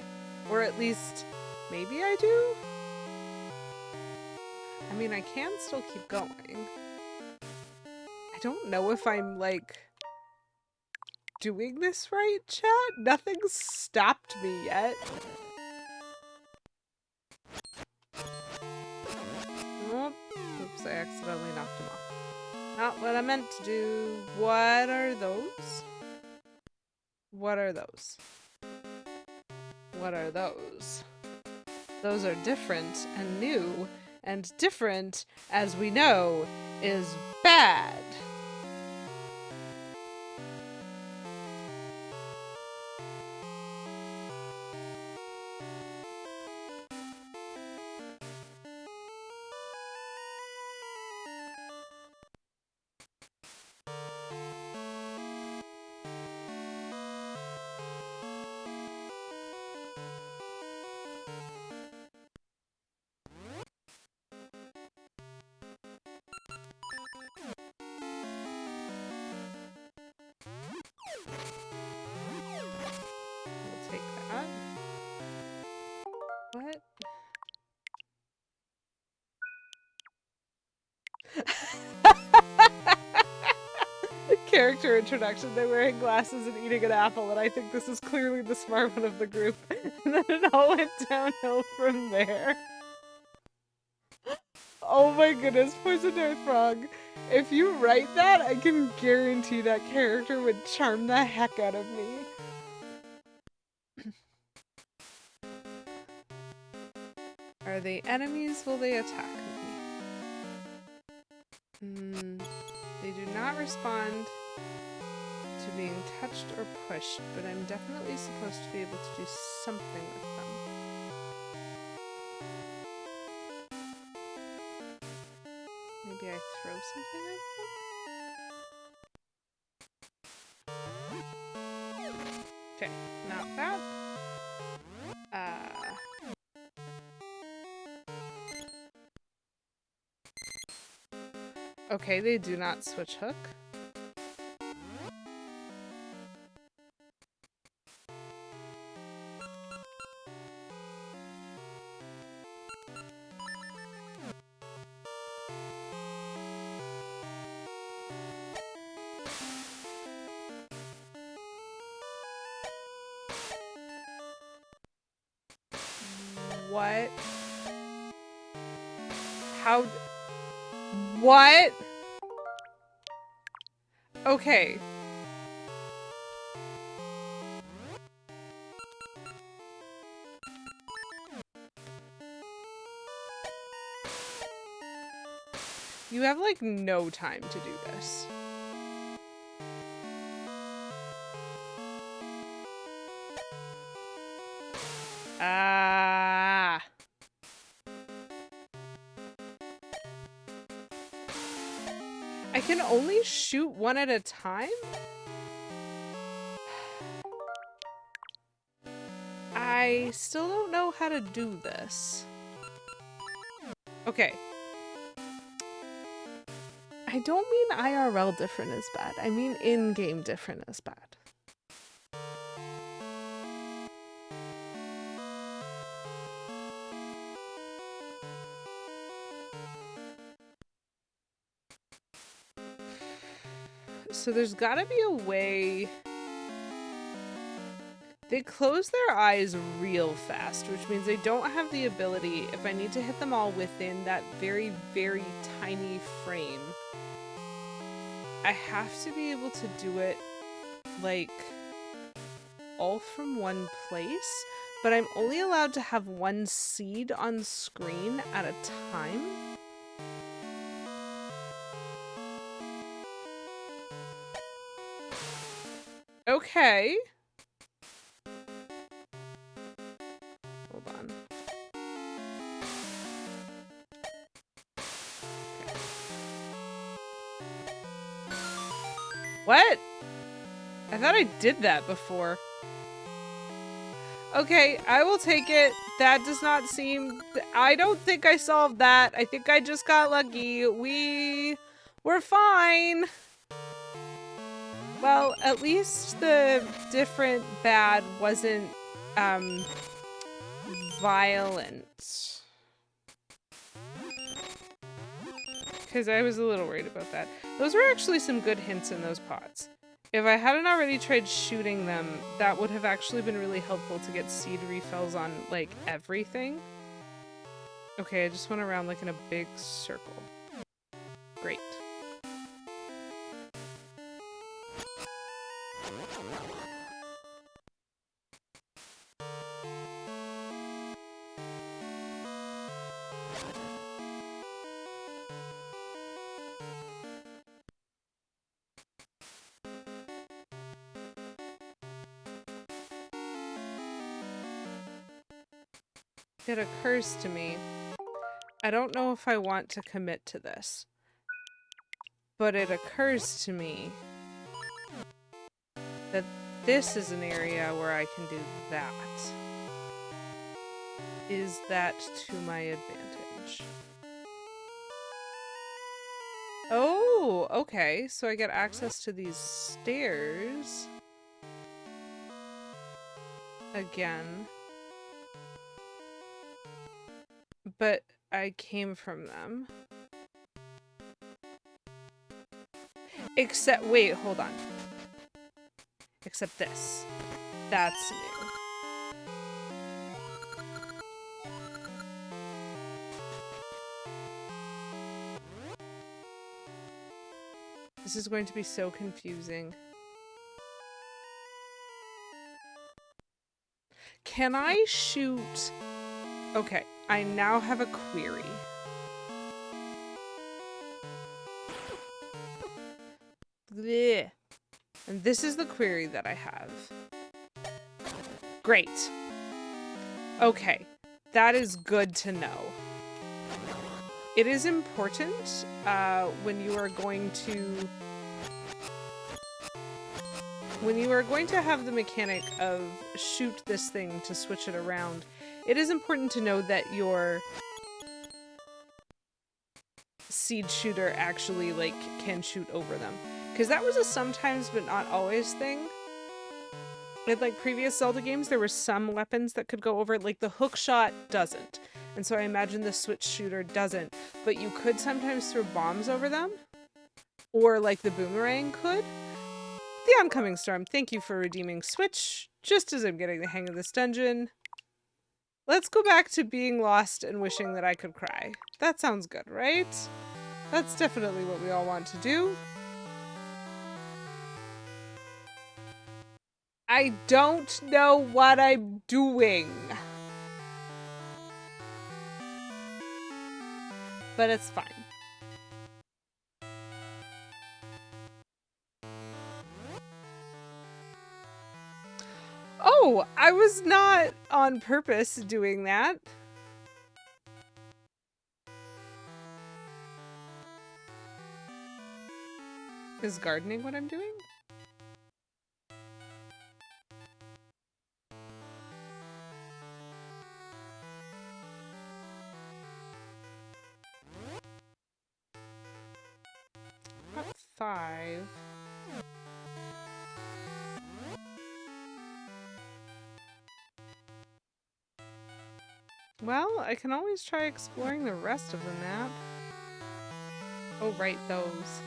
Or at least, maybe I do? I mean, I can still keep going. I don't know if I'm, like, doing this right, chat? Nothing's stopped me yet. Oh, oops, I accidentally knocked him off. Not what I meant to do. What are those? What are those? What are those? Those are different and new, and different, as we know, is bad. What? Character introduction. They're wearing glasses and eating an apple, and I think this is clearly the smart one of the group. And then it all went downhill from there. Oh my goodness, Poison Earth Frog. If you write that, I can guarantee that character would charm the heck out of me. Are they enemies? Will they attack me? They do not respond to being touched or pushed, but I'm definitely supposed to be able to do something with them. Maybe I throw something at them? Okay, not that. Okay, they do not switch hook. What? How? What? Okay. You have like no time to do this. Ah. I can only shoot one at a time? I still don't know how to do this. Okay. I don't mean IRL different is bad. I mean in-game different is bad. So there's gotta be a way. They close their eyes real fast, which means they don't have the ability, if I need to hit them all within that very, very tiny frame, I have to be able to do it, like, all from one place, but I'm only allowed to have one seed on screen at a time. Okay. Hold on. Okay. What? I thought I did that before. Okay, I will take it. That does not seem... I don't think I solved that. I think I just got lucky. We're fine. Well, at least the different bad wasn't, violent. Because I was a little worried about that. Those were actually some good hints in those pots. If I hadn't already tried shooting them, that would have actually been really helpful to get seed refills on, like, everything. Okay, I just went around, like, in a big circle. Great. It occurs to me, I don't know if I want to commit to this, but it occurs to me that this is an area where I can do that. Is that to my advantage? Oh, okay. So I get access to these stairs. Again. But I came from them. Except, wait, hold on. Except this. That's new. This is going to be so confusing. Can I shoot? Okay, I now have a query. Blech. And this is the query that I have. Great. Okay, that is good to know. It is important when you are going to have the mechanic of shoot this thing to switch it around. It is important to know that your seed shooter actually like can shoot over them, because that was a sometimes but not always thing. In like previous Zelda games, there were some weapons that could go over, like the hook shot doesn't, and so I imagine the switch shooter doesn't, but you could sometimes throw bombs over them, or like the boomerang could. The Oncoming Storm, thank you for redeeming Switch, just as I'm getting the hang of this dungeon. Let's go back to being lost and wishing that I could cry. That sounds good, right? That's definitely what we all want to do. I don't know what I'm doing. But it's fine. Oh, I was not on purpose doing that. Is gardening what I'm doing? About 5. Well, I can always try exploring the rest of the map. Oh, right, those.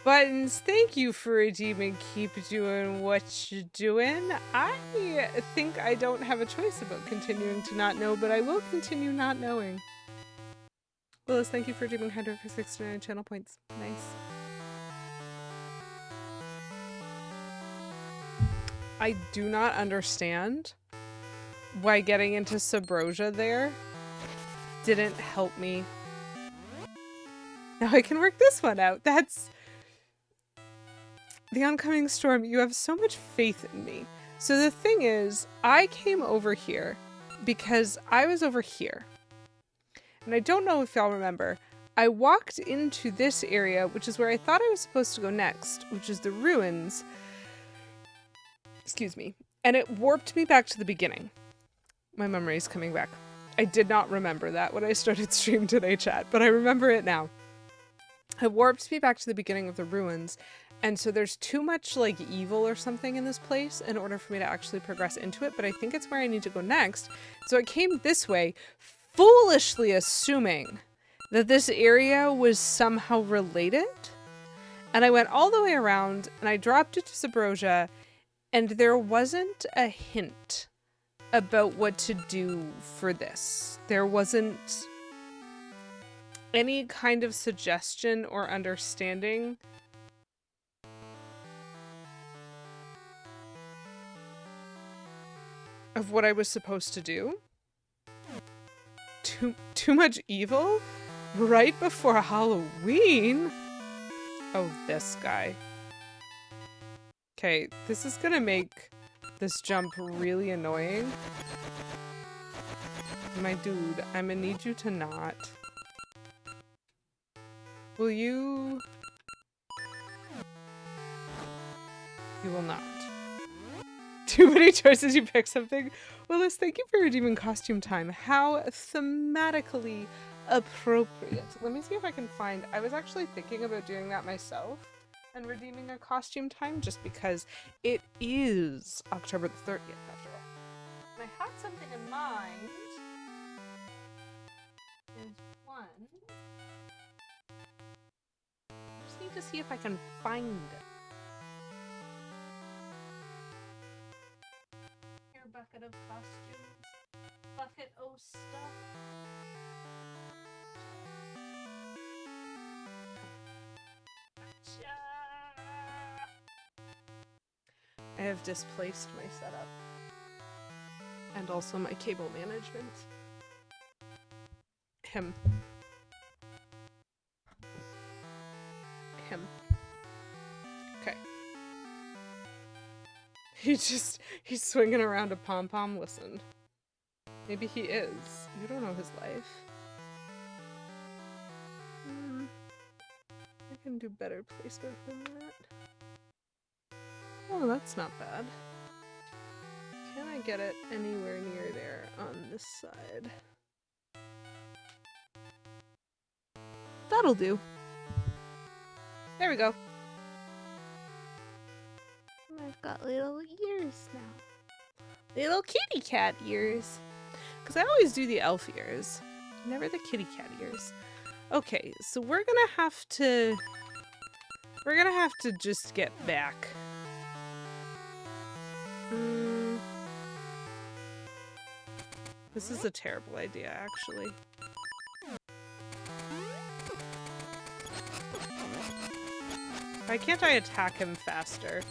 Buttons, thank you for redeeming Keep Doing What You're Doing. I think I don't have a choice about continuing to not know, but I will continue not knowing. Willis, thank you for redeeming 100 for 69 channel points. Nice. I do not understand why getting into Subrosia there didn't help me. Now I can work this one out. That's... The Oncoming Storm, you have so much faith in me. So the thing is, I came over here because I was over here. And I don't know if y'all remember, I walked into this area, which is where I thought I was supposed to go next, which is the ruins. Excuse me. And it warped me back to the beginning. My memory is coming back. I did not remember that when I started stream today, chat, but I remember it now. It warped me back to the beginning of the ruins. And so there's too much like evil or something in this place in order for me to actually progress into it, but I think it's where I need to go next. So I came this way, foolishly assuming that this area was somehow related. And I went all the way around and I dropped it to Subrosia, and there wasn't a hint about what to do for this. There wasn't any kind of suggestion or understanding of what I was supposed to do. Too much evil right before Halloween. Oh, this guy. Okay, this is gonna make this jump really annoying. My dude, I'm gonna need you to not. Will you? You will not. Too many choices, you pick something. Willis, thank you for redeeming Costume Time. How thematically appropriate. Let me see if I can find... I was actually thinking about doing that myself and redeeming a Costume Time just because it is October the 30th after all. And I had something in mind. There's one. I just need to see if I can find it. Bucket of costumes. Bucket o' stuff. Gotcha. I have displaced my setup. And also my cable management. Him. Okay. He's swinging around a pom-pom. Listen. Maybe he is. You don't know his life. I can do better placement than that. Oh, that's not bad. Can I get it anywhere near there on this side? That'll do. There we go. I've got little ears now. Little kitty cat ears. Because I always do the elf ears. Never the kitty cat ears. Okay, so we're gonna have to just get back. This is a terrible idea, actually. Why can't I attack him faster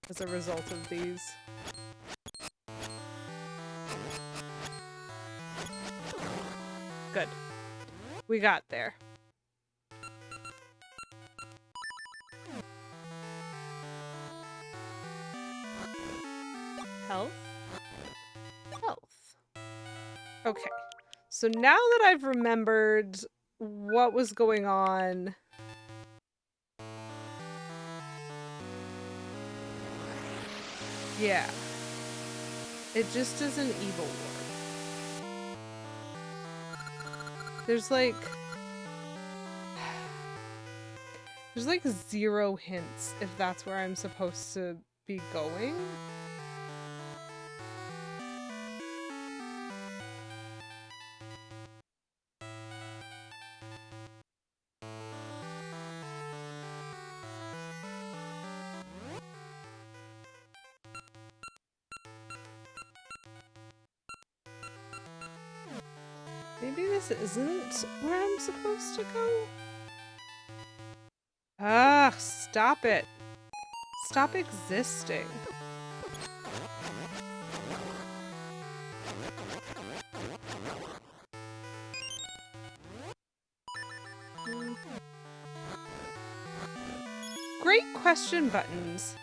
as a result of these? Good. We got there. Health? Health. Okay. So now that I've remembered what was going on, yeah. It just is an evil ward. There's like 0 hints if that's where I'm supposed to be going. Maybe this isn't where I'm supposed to go? Ah, stop it. Stop existing. Great question, Buttons.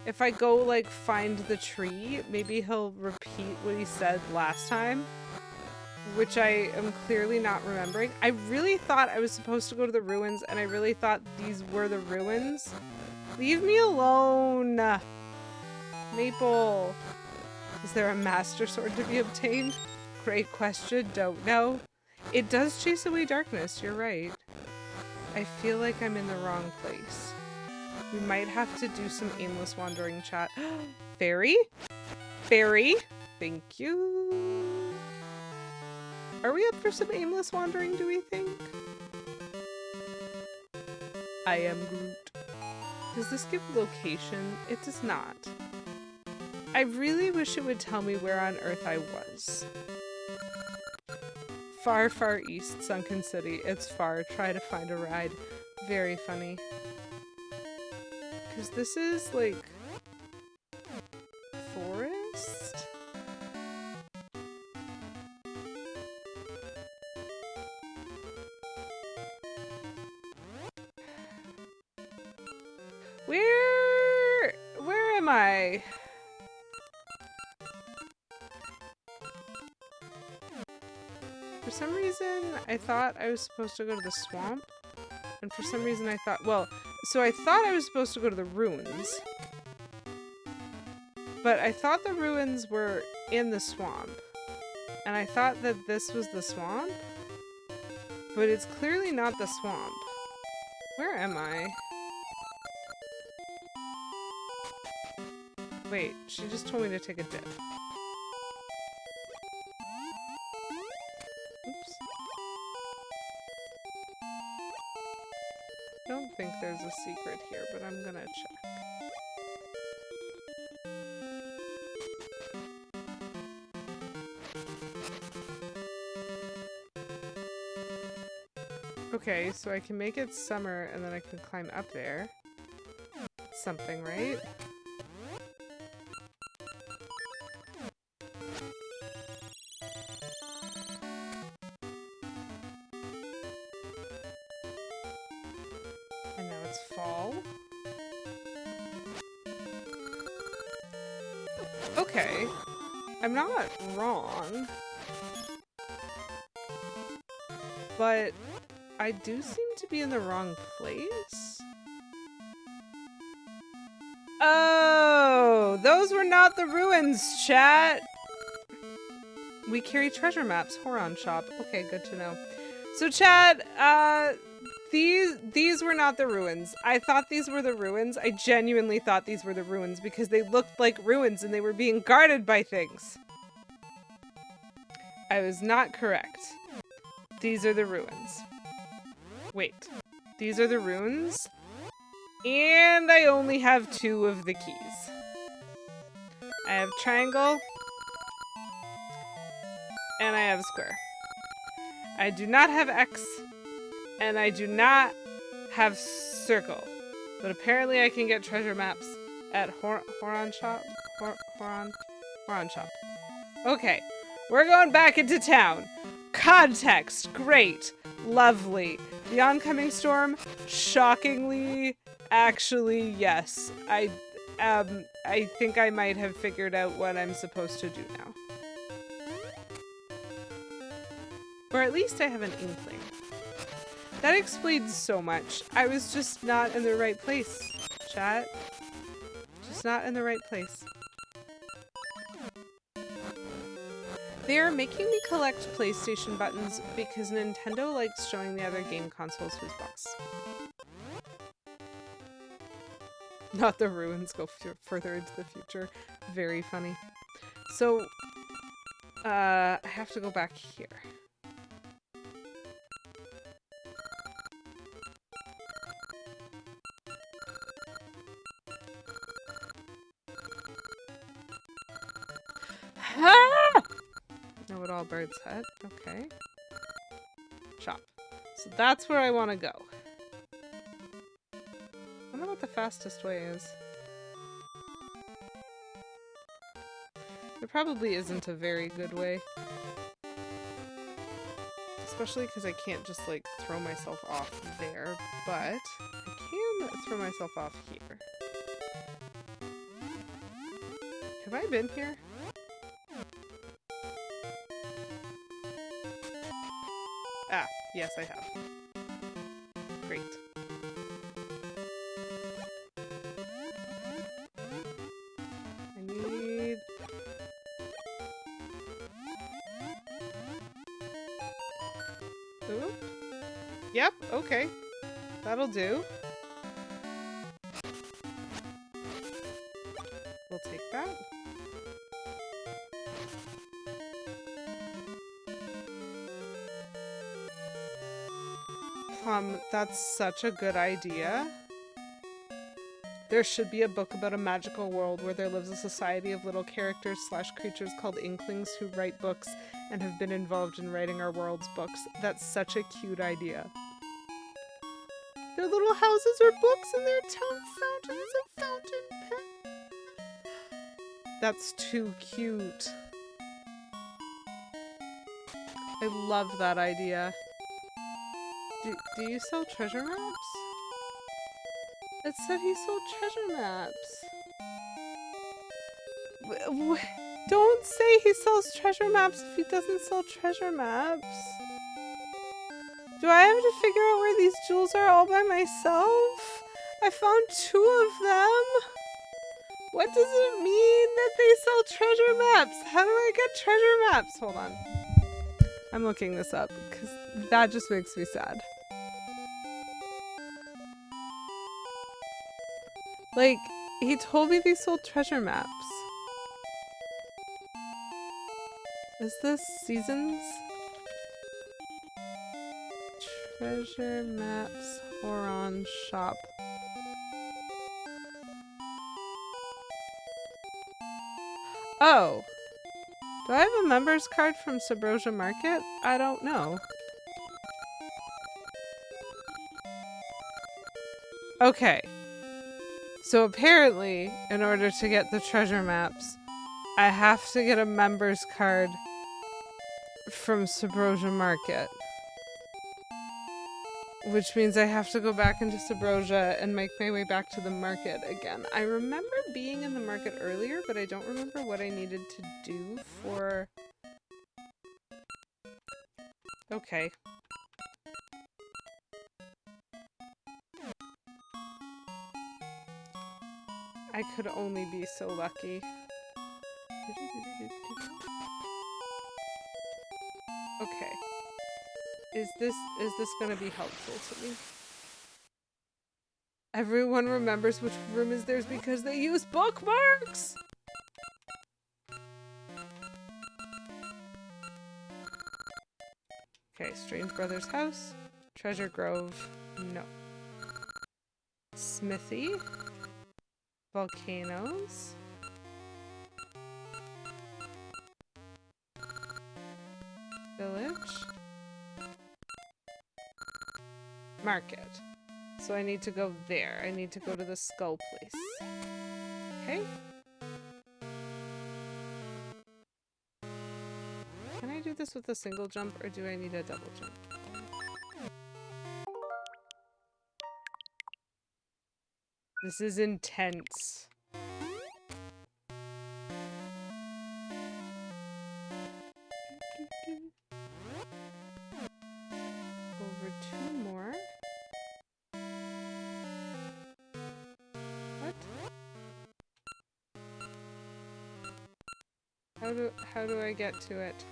If I go, like, find the tree, maybe he'll repeat what he said last time. Which I am clearly not remembering. I really thought I was supposed to go to the ruins, and I really thought these were the ruins. Leave me alone! Maple. Is there a master sword to be obtained? Great question, don't know. It does chase away darkness, you're right. I feel like I'm in the wrong place. We might have to do some aimless wandering chat. Fairy? Fairy? Thank you. Are we up for some aimless wandering, do we think? I am Groot. Does this give location? It does not. I really wish it would tell me where on Earth I was. Far, far east, Sunken City. It's far. Try to find a ride. Very funny. Because this is, like, forest? Where am I? For some reason, I thought I was supposed to go to the swamp. And for some reason I thought, well, so I thought I was supposed to go to the ruins. But I thought the ruins were in the swamp. And I thought that this was the swamp. But it's clearly not the swamp. Where am I? Wait, she just told me to take a dip. Oops. Don't think there's a secret here, but I'm gonna check. Okay, so I can make it summer and then I can climb up there. Something, right? Let's fall. Okay. I'm not wrong. But I do seem to be in the wrong place. Oh, those were not the ruins, chat. We carry treasure maps, Horon shop. Okay, good to know. So chat, these were not the ruins. I thought these were the ruins. I genuinely thought these were the ruins because they looked like ruins and they were being guarded by things. I was not correct. These are the ruins. Wait, these are the ruins? And I only have 2 of the keys. I have triangle. And I have square. I do not have X. And I do not have circle. But apparently I can get treasure maps at Horon shop. Horon shop. Okay. We're going back into town. Context. Great. Lovely. The oncoming storm. Shockingly. Actually, yes. I think I might have figured out what I'm supposed to do now. Or at least I have an inkling. That explains so much. I was just not in the right place, chat. Just not in the right place. They are making me collect PlayStation buttons because Nintendo likes showing the other game consoles who's boss. Not the ruins go further into the future. Very funny. So, I have to go back here. Ah! Know-it-all bird's hut. Okay. Shop. So that's where I want to go. I don't know what the fastest way is. There probably isn't a very good way. Especially because I can't just, like, throw myself off there, but I can throw myself off here. Have I been here? Ah, yes I have. Great. I need... Ooh. Yep, okay. That'll do. We'll take that. That's such a good idea. There should be a book about a magical world where there lives a society of little characters / creatures called Inklings who write books and have been involved in writing our world's books. That's such a cute idea. Their little houses are books and their town fountains a fountain pen. That's too cute. I love that idea. Do you sell treasure maps? It said he sold treasure maps. Don't say he sells treasure maps if he doesn't sell treasure maps. Do I have to figure out where these jewels are all by myself? I found 2 of them. What does it mean that they sell treasure maps? How do I get treasure maps? Hold on. I'm looking this up because that just makes me sad. Like, he told me they sold treasure maps. Is this Seasons? Treasure maps Horon shop. Oh. Do I have a member's card from Subrosia Market? I don't know. Okay. So apparently, in order to get the treasure maps, I have to get a member's card from Subrosia Market. Which means I have to go back into Sabroja and make my way back to the market again. I remember being in the market earlier, but I don't remember what I needed to do for... Okay. I could only be so lucky. Okay. Is this gonna be helpful to me? Everyone remembers which room is theirs because they use bookmarks! Okay, Strange Brothers' house. Treasure Grove. No. Smithy. Volcanoes. Village. Market. So I need to go there. I need to go to the skull place. Okay. Can I do this with a single jump or do I need a double jump? This is intense. Over 2 more. What? How do I get to it?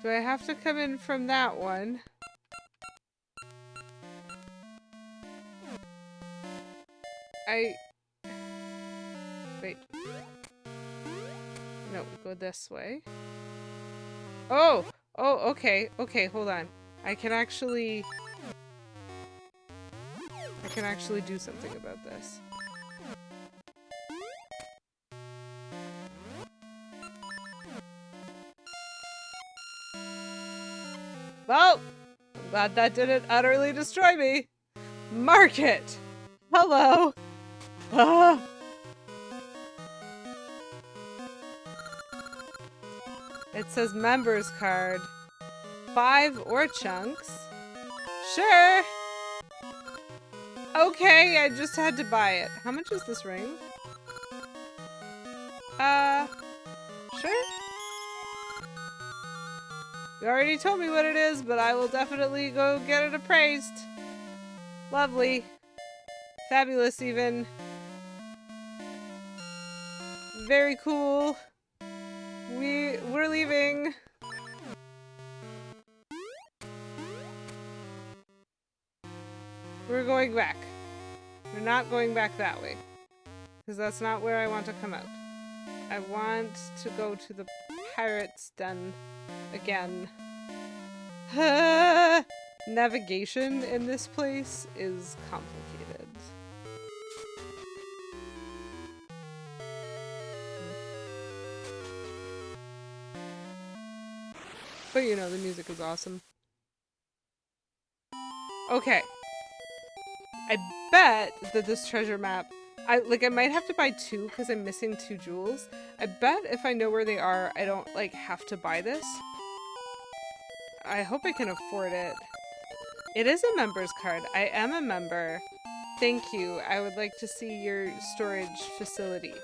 Do I have to come in from that one? Wait. No, we go this way. Oh! Oh, okay. Okay, hold on. I can actually do something about this. Well, I'm glad that didn't utterly destroy me. Market! Hello! Ah! It says members card. 5 or chunks. Sure! Okay, I just had to buy it. How much is this ring? Sure? You already told me what it is, but I will definitely go get it appraised. Lovely. Fabulous, even. Very cool. We're leaving. We're going back. We're not going back that way. Because that's not where I want to come out. I want to go to the pirate's den again. Navigation in this place is complicated. But you know, the music is awesome. Okay. I bet that this treasure map, I might have to buy 2 because I'm missing 2 jewels. I bet if I know where they are, I don't have to buy this. I hope I can afford it. It is a member's card. I am a member. Thank you. I would like to see your storage facility.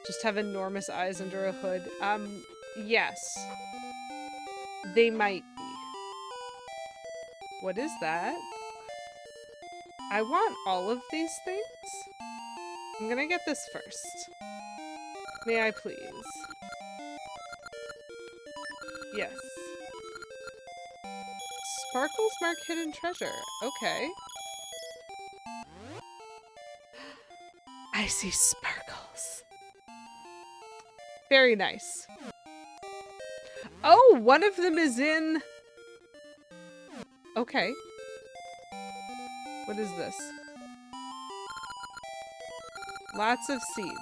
Just have enormous eyes under a hood. Yes. They might be. What is that? I want all of these things. I'm gonna get this first. May I please? Yes. Sparkles mark hidden treasure. Okay. I see sparkles. Very nice. Oh, one of them is in... Okay. What is this? Lots of seeds.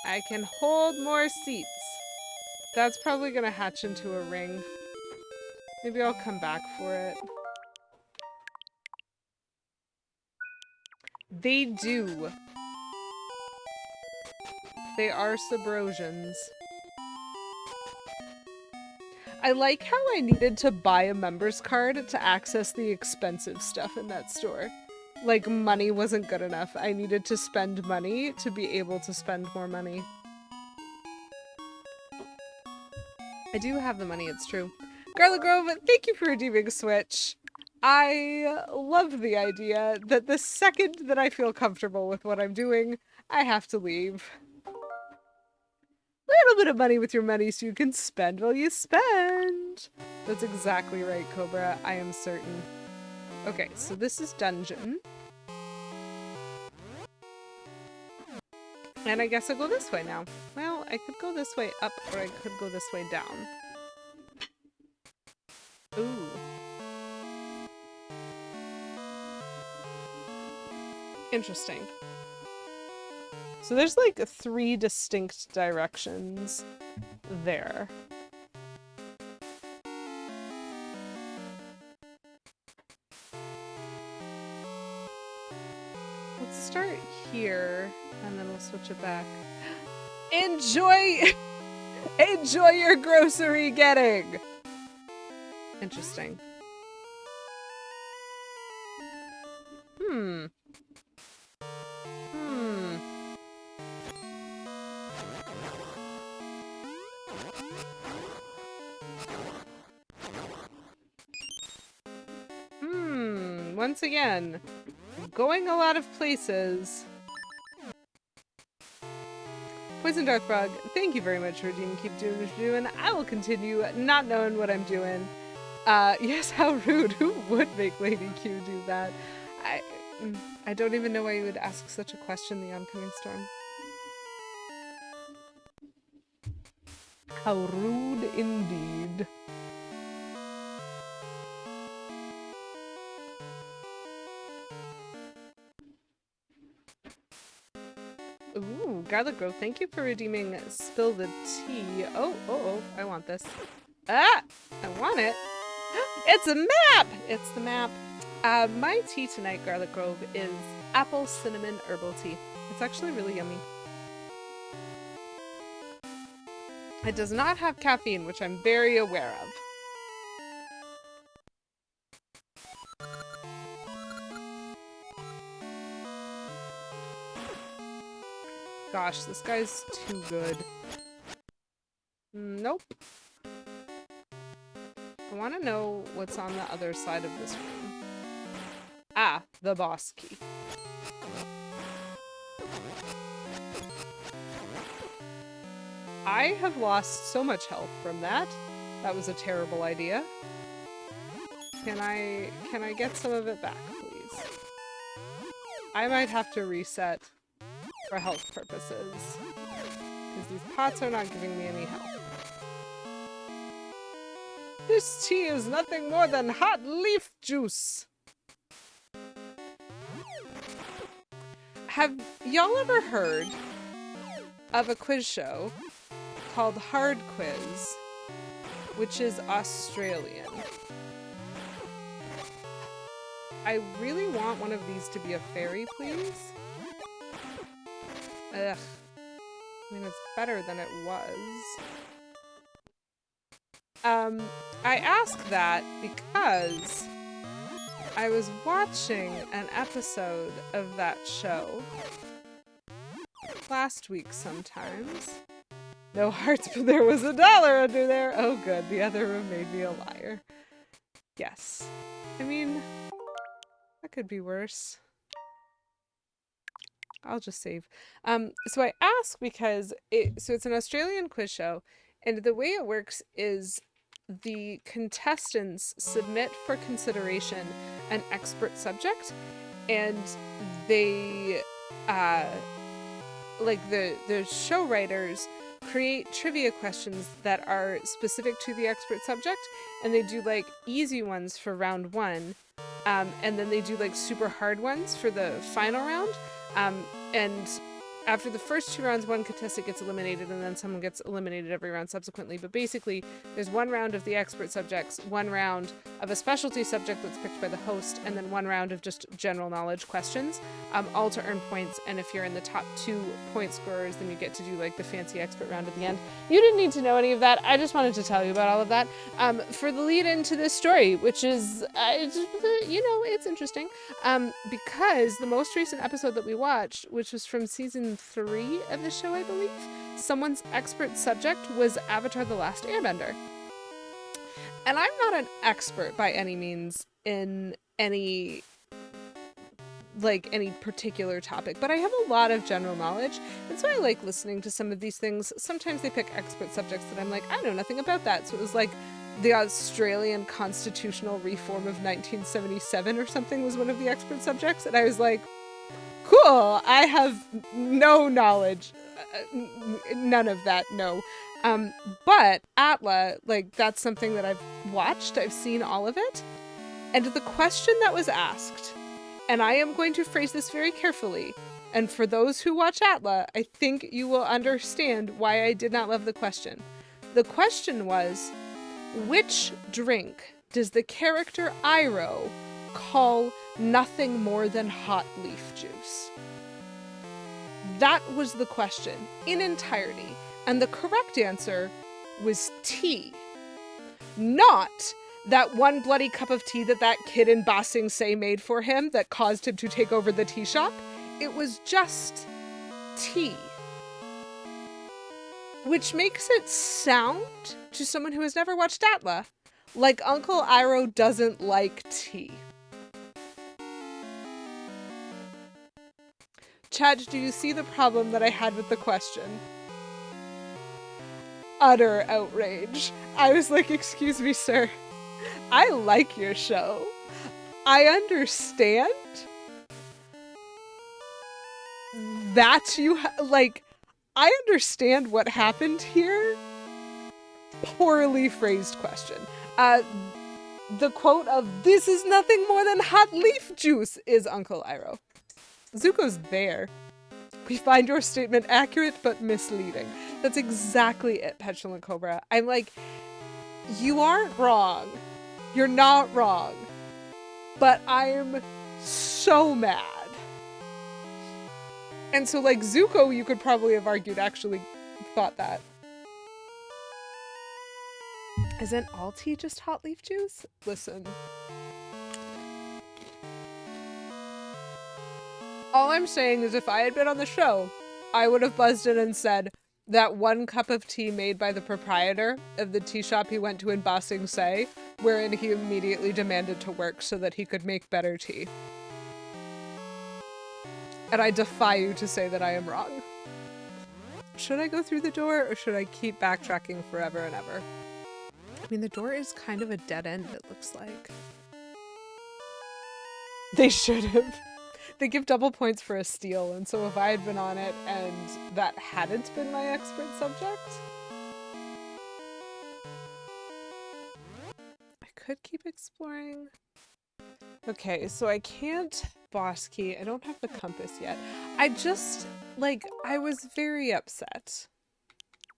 I can hold more seeds. That's probably gonna hatch into a ring. Maybe I'll come back for it. They do. They are Subrosians. I like how I needed to buy a member's card to access the expensive stuff in that store. Like, money wasn't good enough. I needed to spend money to be able to spend more money. I do have the money, it's true. Garlic Grove, thank you for redeeming Switch. I love the idea that the second that I feel comfortable with what I'm doing, I have to leave. Little bit of money with your money so you can spend while you spend. That's exactly right, Cobra. I am certain. Okay, so this is dungeon. And I guess I'll go this way now. Well, I could go this way up or I could go this way down. Ooh. Interesting. So there's like 3 distinct directions there. Let's start here and then we'll switch it back. Enjoy your grocery getting. Interesting. Once again, going a lot of places. Poison Darth Frog, thank you very much for redeeming. Keep doing what you're doing. I will continue not knowing what I'm doing. Yes, how rude. Who would make Lady Q do that? I don't even know why you would ask such a question, the oncoming storm. How rude indeed. Ooh, Garlic Grove, thank you for redeeming Spill the Tea. Oh, I want this. Ah! I want it. It's a map! It's the map. My tea tonight, Garlic Grove, is apple cinnamon herbal tea. It's actually really yummy. It does not have caffeine, which I'm very aware of. Gosh, this guy's too good. Nope. I want to know what's on the other side of this room. Ah, the boss key. I have lost so much health from that. That was a terrible idea. Can I get some of it back, please? I might have to reset for health purposes. Because these pots are not giving me any health. This tea is nothing more than hot leaf juice. Have y'all ever heard of a quiz show called Hard Quiz, which is Australian? I really want one of these to be a fairy, please. Ugh. I mean, it's better than it was. I ask that because I was watching an episode of that show last week sometimes. No hearts, but there was $1 under there. Oh good, the other room made me a liar. Yes. I mean, that could be worse. I'll just save. So I ask because it's an Australian quiz show, and the way it works is the contestants submit for consideration an expert subject, and they like the show writers create trivia questions that are specific to the expert subject, and they do like easy ones for round 1, and then they do like super hard ones for the final round. And after the first 2 rounds, one contestant gets eliminated, and then someone gets eliminated every round subsequently. But basically, there's 1 round of the expert subjects, 1 round of a specialty subject that's picked by the host, and then 1 round of just general knowledge questions, all to earn points. And if you're in the top 2 point scorers, then you get to do like the fancy expert round at the end. You didn't need to know any of that. I just wanted to tell you about all of that for the lead into this story, which is, it's interesting because the most recent episode that we watched, which was from season 3 of the show, I believe, someone's expert subject was Avatar: The Last Airbender. And I'm not an expert by any means in any particular topic, but I have a lot of general knowledge, and so I like listening to some of these things. Sometimes they pick expert subjects that I'm like, I know nothing about that. So it was like the Australian constitutional reform of 1977 or something was one of the expert subjects, and I was like, cool, I have no knowledge, none of that, no. But Atla, like, that's something that I've watched, I've seen all of it, and the question that was asked, and I am going to phrase this very carefully, and for those who watch Atla, I think you will understand why I did not love the question. The question was, which drink does the character Iroh call nothing more than hot leaf juice? That was the question in entirety, and the correct answer was tea. Not that one bloody cup of tea that kid in Ba Sing Se made for him that caused him to take over the tea shop. It was just tea. Which makes it sound, to someone who has never watched Atla, like Uncle Iroh doesn't like tea. Chad, do you see the problem that I had with the question? Utter outrage. I was like, excuse me, sir. I like your show. I understand that you, I understand what happened here. Poorly phrased question. The quote of, "This is nothing more than hot leaf juice," is Uncle Iroh. Zuko's there. We find your statement accurate but misleading. That's exactly it, Petulant Cobra. I'm like, you aren't wrong. You're not wrong. But I'm so mad. And so, like, Zuko, you could probably have argued, actually thought that. Isn't all tea just hot leaf juice? Listen. All I'm saying is if I had been on the show, I would have buzzed in and said that 1 cup of tea made by the proprietor of the tea shop he went to in Ba Sing Se, wherein he immediately demanded to work so that he could make better tea. And I defy you to say that I am wrong. Should I go through the door or should I keep backtracking forever and ever? I mean, the door is kind of a dead end, it looks like. They should have. They give double points for a steal, and so if I had been on it and that hadn't been my expert subject, I could keep exploring. Okay, so I can't boss key. I don't have the compass yet. I just, I was very upset.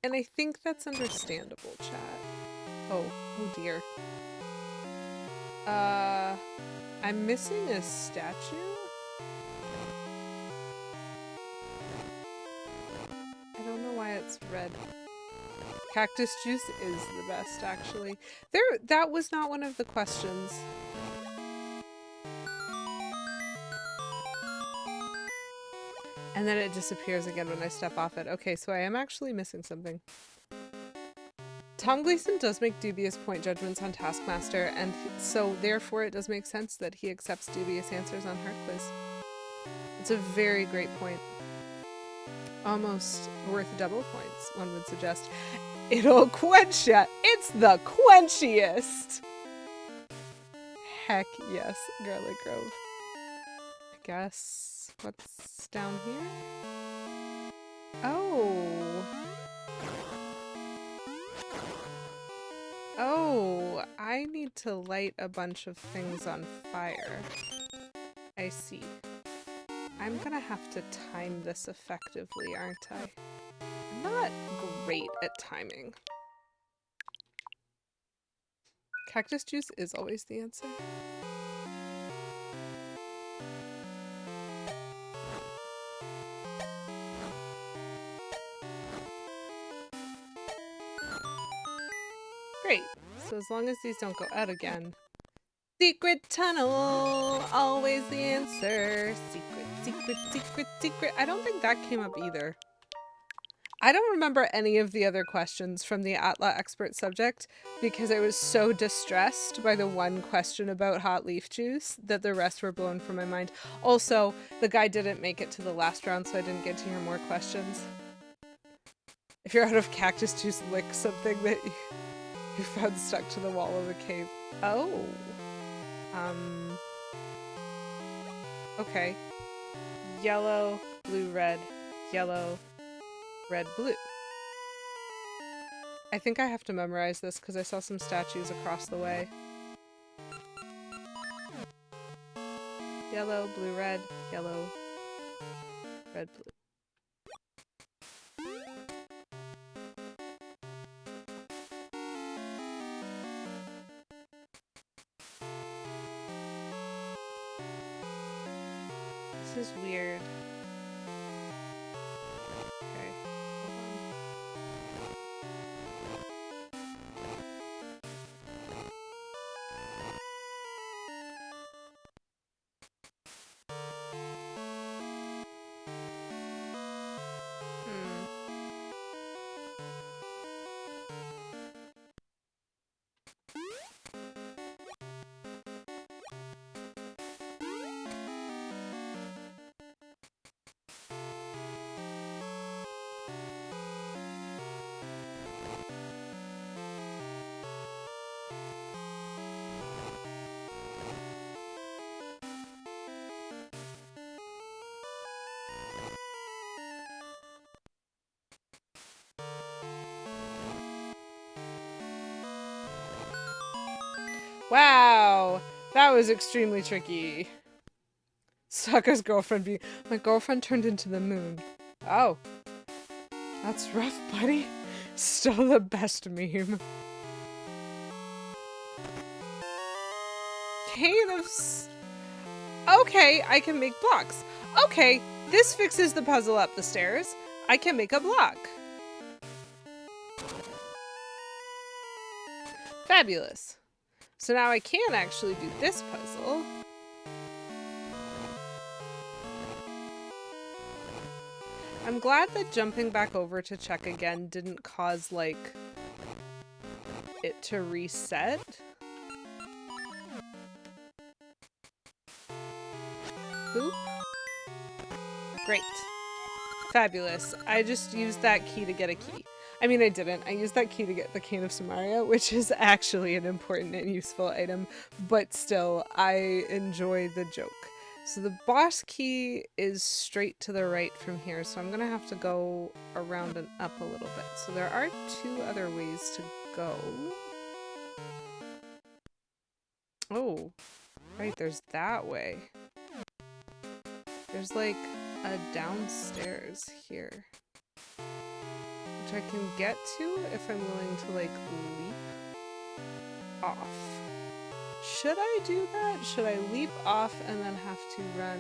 And I think that's understandable, chat. Oh dear. I'm missing a statue? I don't know why it's red. Cactus juice is the best, actually. That was not one of the questions. And then it disappears again when I step off it. Okay, so I am actually missing something. Tom Gleason does make dubious point judgments on Taskmaster, and so therefore it does make sense that he accepts dubious answers on Heart Quiz. It's a very great point. Almost worth double points, one would suggest. It'll quench ya! It's the quenchiest! Heck yes, Garlic Grove. I guess, what's down here? Oh, I need to light a bunch of things on fire. I see. I'm gonna have to time this effectively, aren't I? I'm not great at timing. Cactus juice is always the answer. Great. So as long as these don't go out again. Secret tunnel, always the answer. Secret, secret, secret, secret. I don't think that came up either. I don't remember any of the other questions from the Atla expert subject because I was so distressed by the one question about hot leaf juice that the rest were blown from my mind. Also, the guy didn't make it to the last round, so I didn't get to hear more questions. If you're out of cactus juice, lick something that you found stuck to the wall of a cave. Oh. Okay. Yellow, blue, red, yellow, red, blue. I think I have to memorize this because I saw some statues across the way. Yellow, blue, red, yellow, red, blue. This is weird. Okay, hold on. Wow, that was extremely tricky. Sucker's girlfriend be my girlfriend turned into the moon. Oh, that's rough, buddy. Still the best meme. Cane of okay, I can make blocks. Okay, this fixes the puzzle up the stairs. I can make a block. Fabulous. So now I can actually do this puzzle. I'm glad that jumping back over to check again didn't cause, like, it to reset. Boop. Great. Fabulous. I just used that key to get a key. I mean, I didn't. I used that key to get the Cane of Samaria, which is actually an important and useful item, but still, I enjoy the joke. So the boss key is straight to the right from here, so I'm gonna have to go around and up a little bit. So there are two other ways to go. Oh, right, there's that way. There's like a downstairs here, which I can get to if I'm willing to like leap off. Should I do that? Should I leap off and then have to run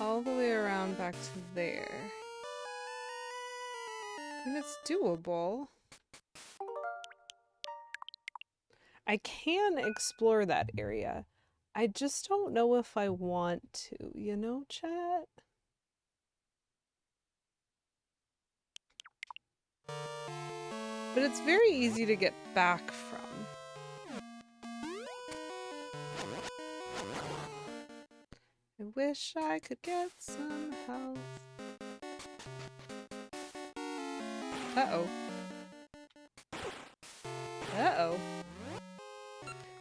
all the way around back to there? I mean, it's doable. I can explore that area. I just don't know if I want to, you know, chat? But it's very easy to get back from. I wish I could get some health. Uh-oh. Uh-oh.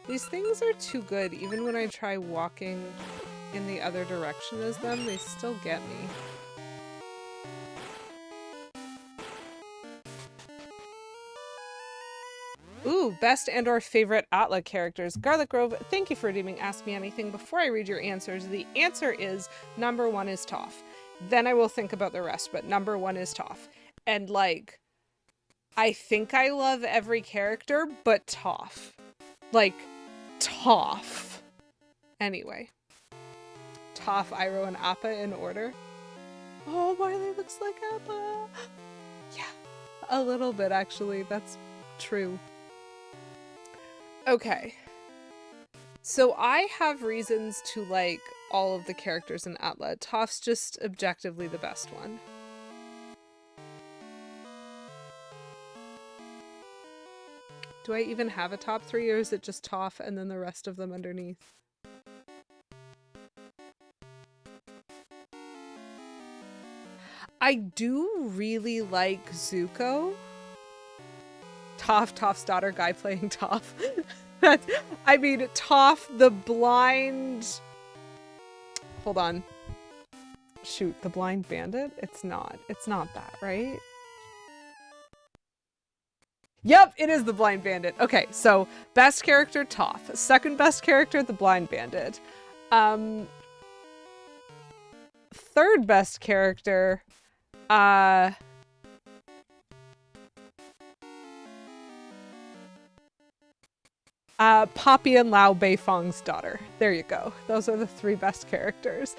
These things are too good. Even when I try walking in the other direction as them, they still get me. Ooh, best and or favorite Atla characters. Garlic Grove, thank you for redeeming Ask Me Anything. Before I read your answers, the answer is number 1 is Toph. Then I will think about the rest, but number 1 is Toph. And like, I think I love every character, but Toph. Like, Toph. Anyway. Toph, Iroh, and Appa in order. Oh, Marley looks like Appa. Yeah, a little bit, actually. That's true. Okay. So I have reasons to like all of the characters in Atla. Toph's just objectively the best one. Do I even have a top 3, or is it just Toph and then the rest of them underneath? I do really like Zuko. Toph's daughter, guy playing Toph. I mean, Toph, the blind... Hold on. Shoot, the blind bandit? It's not. It's not that, right? Yep, it is the blind bandit. Okay, so best character, Toph. Second best character, the blind bandit. Third best character, Poppy and Lao Beifong's daughter. There you go. Those are the 3 best characters.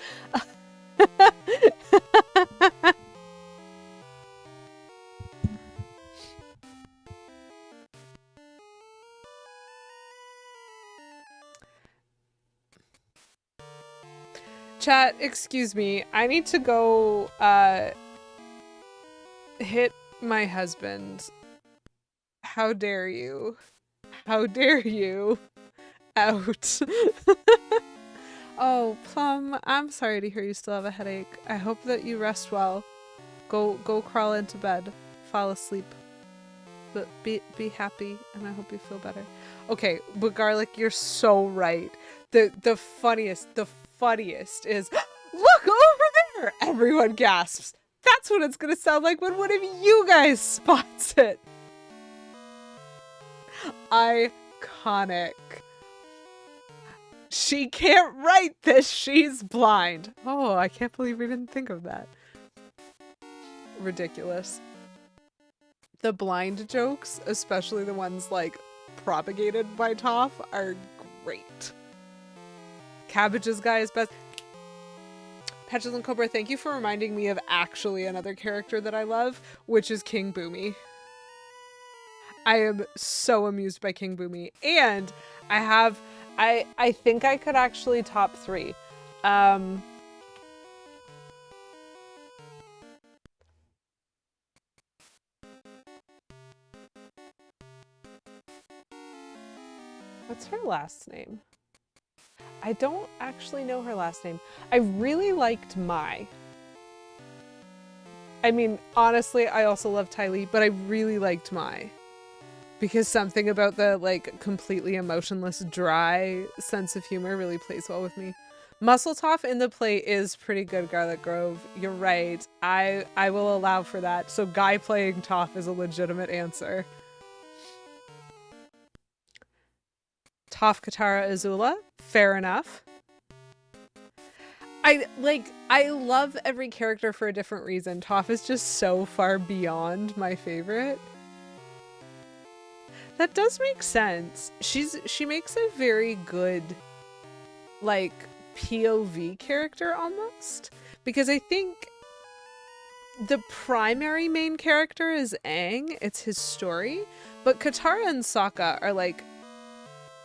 Chat, excuse me. I need to go hit my husband. How dare you? How dare you? Out. Oh, Plum, I'm sorry to hear you still have a headache. I hope that you rest well. Go crawl into bed. Fall asleep. But be happy, and I hope you feel better. Okay, but Garlic, you're so right. The funniest is, look over there! Everyone gasps. That's what it's gonna sound like when one of you guys spots it. Iconic. She can't write this, she's blind. Oh, I can't believe we didn't think of that. Ridiculous. The blind jokes, especially the ones like propagated by Toph, are great. Cabbage's guy is best. Petulant Cobra, thank you for reminding me of actually another character that I love, which is King Boomy. I am so amused by King Boomy. And I think I could actually top 3. What's her last name? I don't actually know her last name. I really liked Mai. I mean, honestly, I also love Ty Lee, but I really liked Mai. Because something about the, like, completely emotionless, dry sense of humor really plays well with me. Muscletoff in the play is pretty good, Garlic Grove. You're right. I will allow for that. So guy playing Toph is a legitimate answer. Toph, Katara, Azula. Fair enough. I love every character for a different reason. Toph is just so far beyond my favorite. That does make sense. She makes a very good, like, POV character almost. Because I think the primary main character is Aang. It's his story. But Katara and Sokka are, like,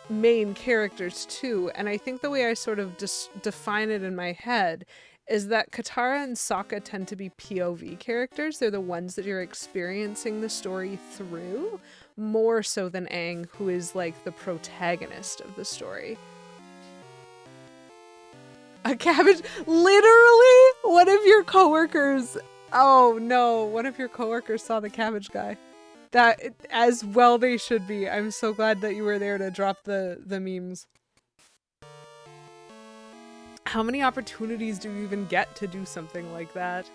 main characters too, and I think the way I sort of define it in my head is that Katara and Sokka tend to be POV characters. They're the ones that you're experiencing the story through, more so than Aang, who is like the protagonist of the story. A cabbage, literally one of your coworkers, oh no, one of your coworkers saw the cabbage guy. That, as well they should be. I'm so glad that you were there to drop the memes. How many opportunities do you even get to do something like that?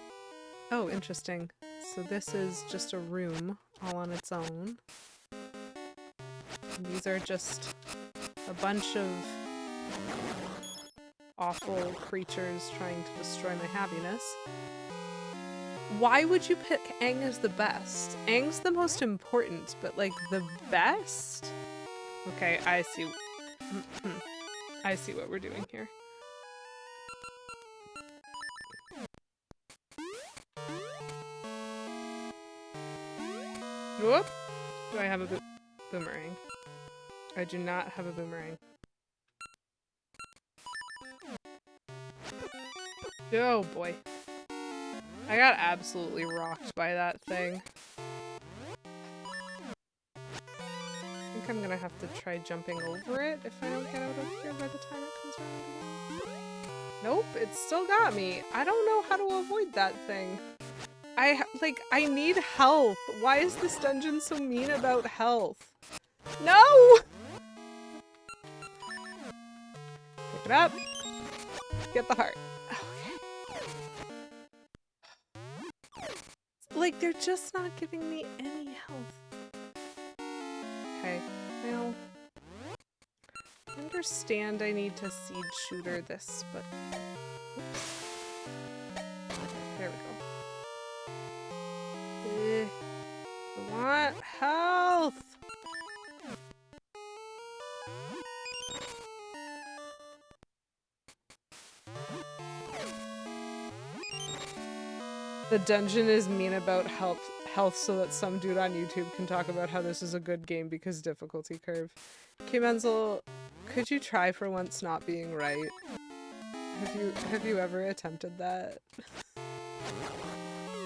Oh, interesting. So this is just a room all on its own. And these are just a bunch of awful creatures trying to destroy my happiness. Why would you pick Aang as the best? Aang's the most important, but like the best? Okay, I see. I see what we're doing here. Whoop! Do I have a boomerang? I do not have a boomerang. Oh boy. I got absolutely rocked by that thing. I think I'm gonna have to try jumping over it if I don't get out of here by the time it comes around again. Nope, it still got me. I don't know how to avoid that thing. I need health. Why is this dungeon so mean about health? No! Pick it up. Get the heart. Okay. Like, they're just not giving me any health. Okay, well, I understand I need to seed shooter this, but oops. There we go. I want health! The dungeon is mean about health so that some dude on YouTube can talk about how this is a good game because difficulty curve. Okay, Menzel, could you try for once not being right? Have you ever attempted that?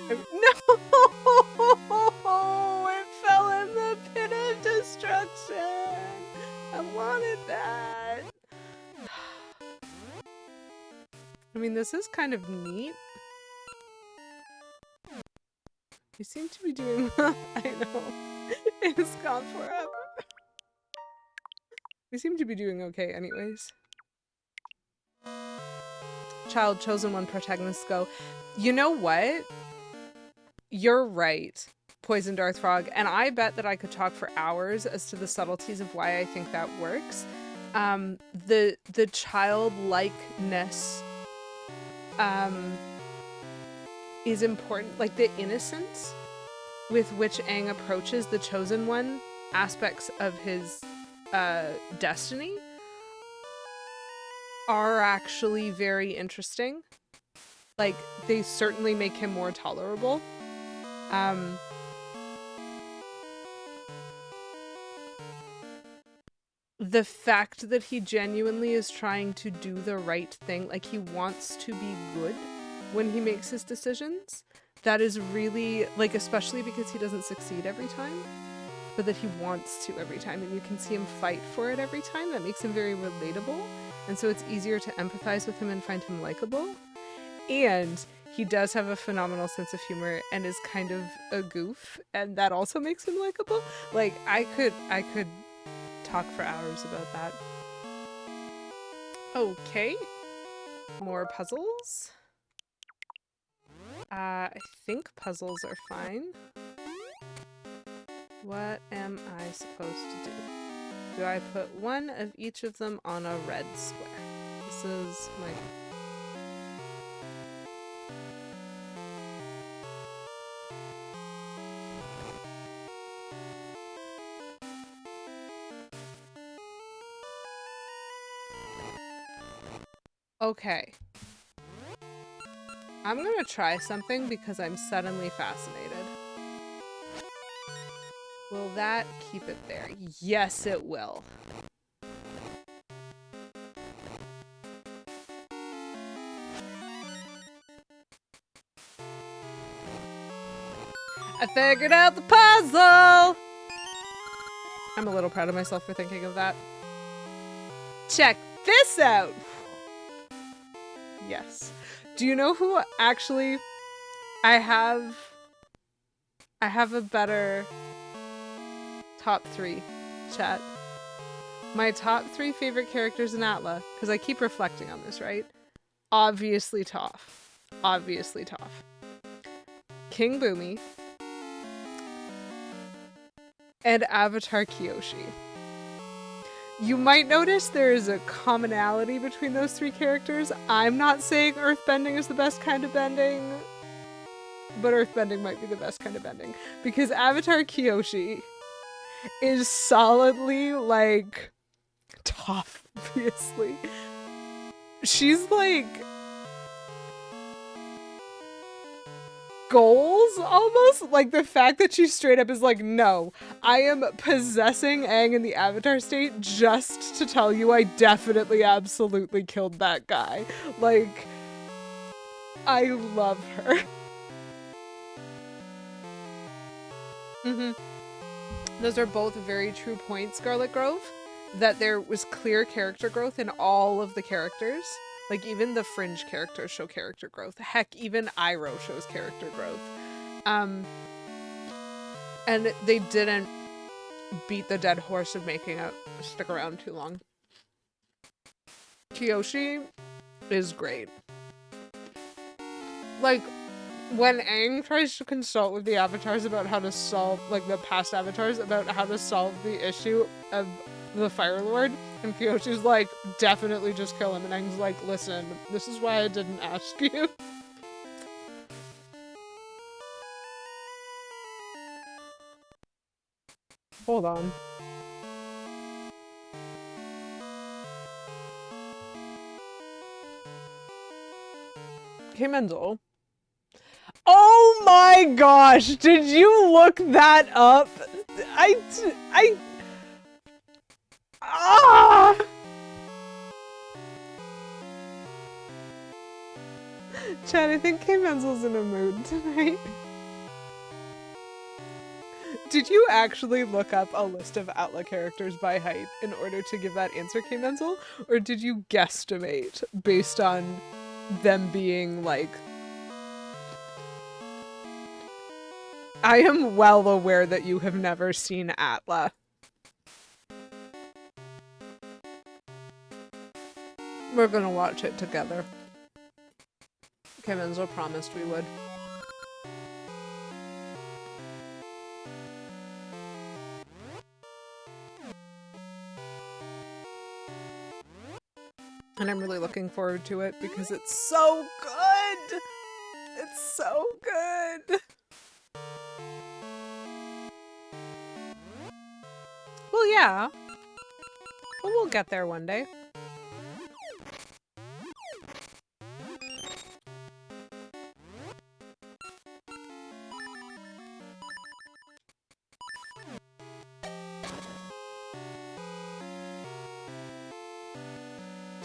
No! It fell in the pit of destruction! I wanted that! I mean, this is kind of neat. You seem to be doing well. I know. It's gone forever. We seem to be doing okay anyways. Child, chosen one, protagonist go. You know what? You're right, Poison Darth Frog, and I bet that I could talk for hours as to the subtleties of why I think that works. The childlikeness is important, like the innocence with which Aang approaches the chosen one aspects of his destiny are actually very interesting. Like, they certainly make him more tolerable. The fact that he genuinely is trying to do the right thing, like he wants to be good when he makes his decisions, that is really, like, especially because he doesn't succeed every time, but that he wants to every time, and you can see him fight for it every time. That makes him very relatable, and so it's easier to empathize with him and find him likable. And he does have a phenomenal sense of humor and is kind of a goof, and that also makes him likable. Like, I could talk for hours about that. Okay. More puzzles. I think puzzles are fine. What am I supposed to do? Do I put one of each of them on a red square? This is my... Okay. I'm gonna try something because I'm suddenly fascinated. Will that keep it there? Yes, it will. I figured out the puzzle! I'm a little proud of myself for thinking of that. Check this out! Yes. Do you know who actually... I have a better top 3, chat. My top 3 favorite characters in Atla, because I keep reflecting on this, right? Obviously Toph. Obviously Toph. King Boomy. And Avatar Kyoshi. You might notice there is a commonality between those 3 characters. I'm not saying earthbending is the best kind of bending, but earthbending might be the best kind of bending. Because Avatar Kyoshi is solidly like tough, obviously. She's like goals almost, like the fact that she straight up is like, no, I am possessing Aang in the Avatar state just to tell you I definitely absolutely killed that guy. Like, I love her. Those are both very true points, Scarlet Grove, that there was clear character growth in all of the characters. Like, even the fringe characters show character growth. Heck, even Iroh shows character growth. And they didn't beat the dead horse of making it stick around too long. Kyoshi is great. Like, when Aang tries to consult with the avatars about how to solve, like the past avatars, about how to solve the issue of the Fire Lord, and Kyoshi's like, definitely just kill him, and Aang's like, listen, this is why I didn't ask you. Hold on. Hey, Menzel. Oh my gosh, did you look that up? Ah! Chad, I think K Menzel's in a mood tonight. Did you actually look up a list of Atla characters by height in order to give that answer, K Menzel? Or did you guesstimate based on them being like... I am well aware that you have never seen Atla. We're gonna watch it together. K Menzel promised we would. And I'm really looking forward to it because it's so good! It's so good! Well, yeah. But we'll get there one day.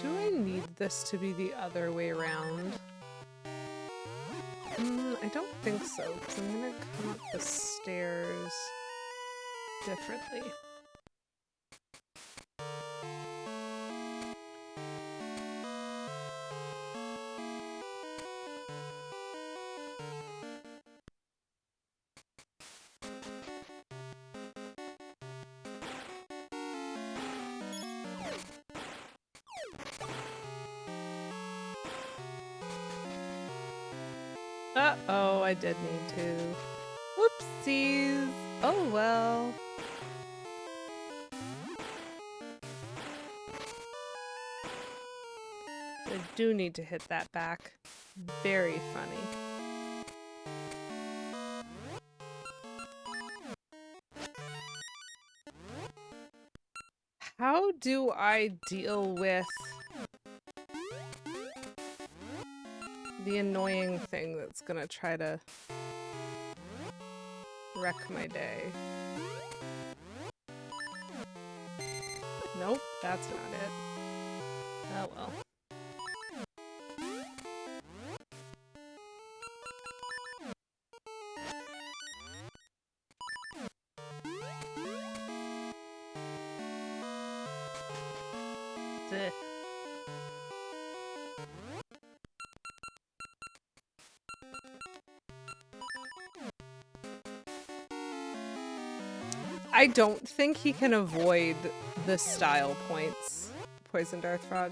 Do I need this to be the other way around? I don't think so, because I'm gonna come up the stairs differently. Uh-oh, I did need to. Whoopsies. Oh well. I do need to hit that back. Very funny. How do I deal with the annoying thing that's gonna try to wreck my day? Nope, that's not it. Oh well. Ugh. I don't think he can avoid the style points, Poison Darth Frog.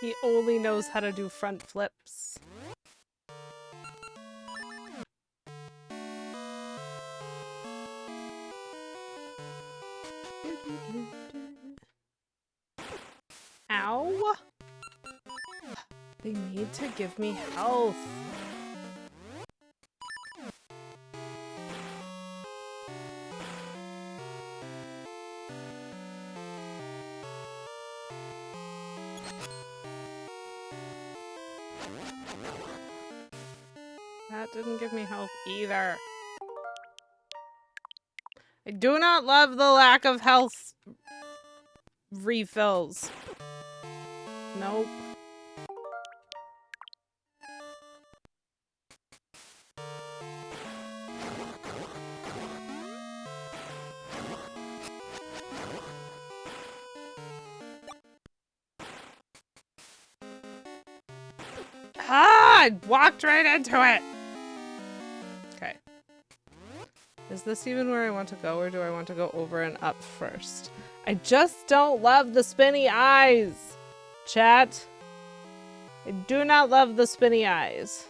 He only knows how to do front flips. Ow. They need to give me health. That didn't give me health either. I do not love the lack of health refills. Nope. Ah! I walked right into it! Okay. Is this even where I want to go, or do I want to go over and up first? I just don't love the spinny eyes! Chat. I do not love the spinny eyes.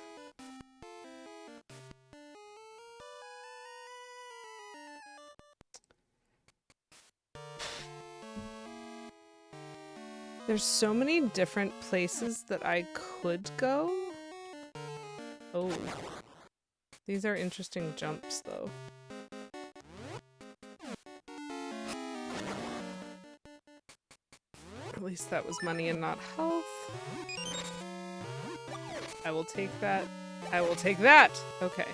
There's so many different places that I could go. Oh. These are interesting jumps, though. At least that was money and not health. I will take that. I will take that! Okay.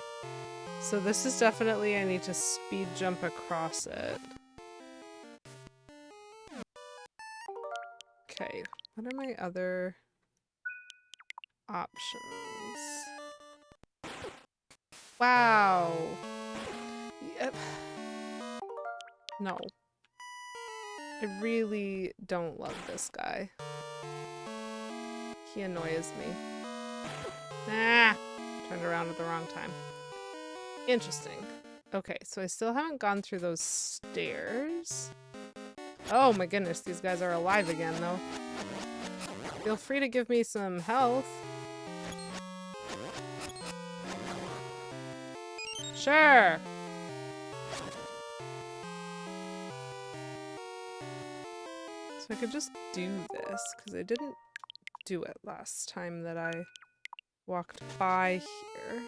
So this is definitely, I need to speed jump across it. Okay. What are my other options? Wow. Yep. No. I really don't love this guy. He annoys me. Ah! Turned around at the wrong time. Interesting. Okay, so I still haven't gone through those stairs. Oh my goodness, these guys are alive again, though. Feel free to give me some health. Sure! So I could just do this, because I didn't do it last time that I walked by here.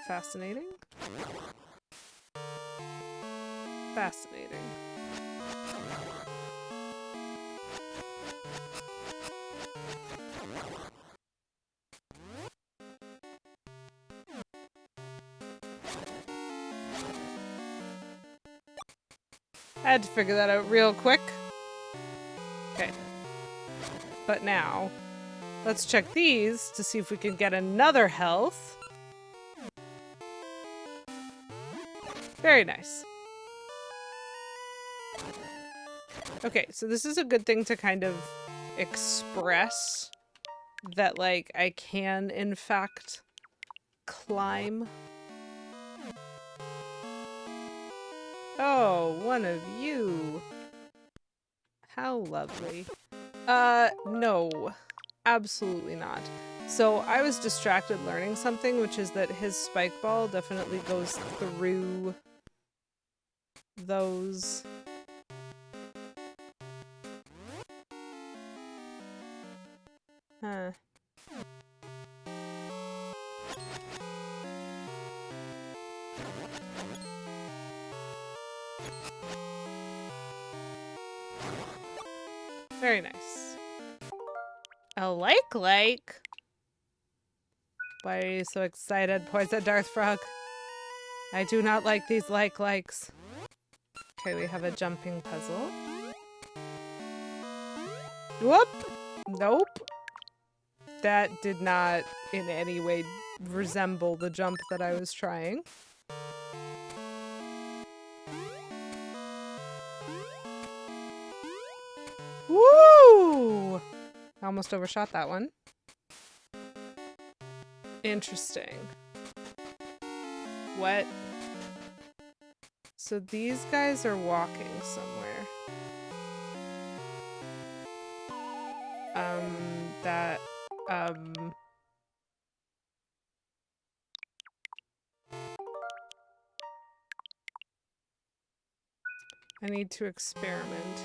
Fascinating. Fascinating. I had to figure that out real quick. Okay. But now, let's check these to see if we can get another health. Very nice. Okay, so this is a good thing to kind of express that, like, I can, in fact, climb. Oh, one of you. How lovely. No. Absolutely not. So I was distracted learning something, which is that his spike ball definitely goes through those. Huh. Very nice. A like? Why are you so excited, Poison Darth Frog? I do not like these likes. Okay, we have a jumping puzzle. Whoop! Nope. That did not in any way resemble the jump that I was trying. Woo! I almost overshot that one. Interesting. What? So these guys are walking somewhere. I need to experiment.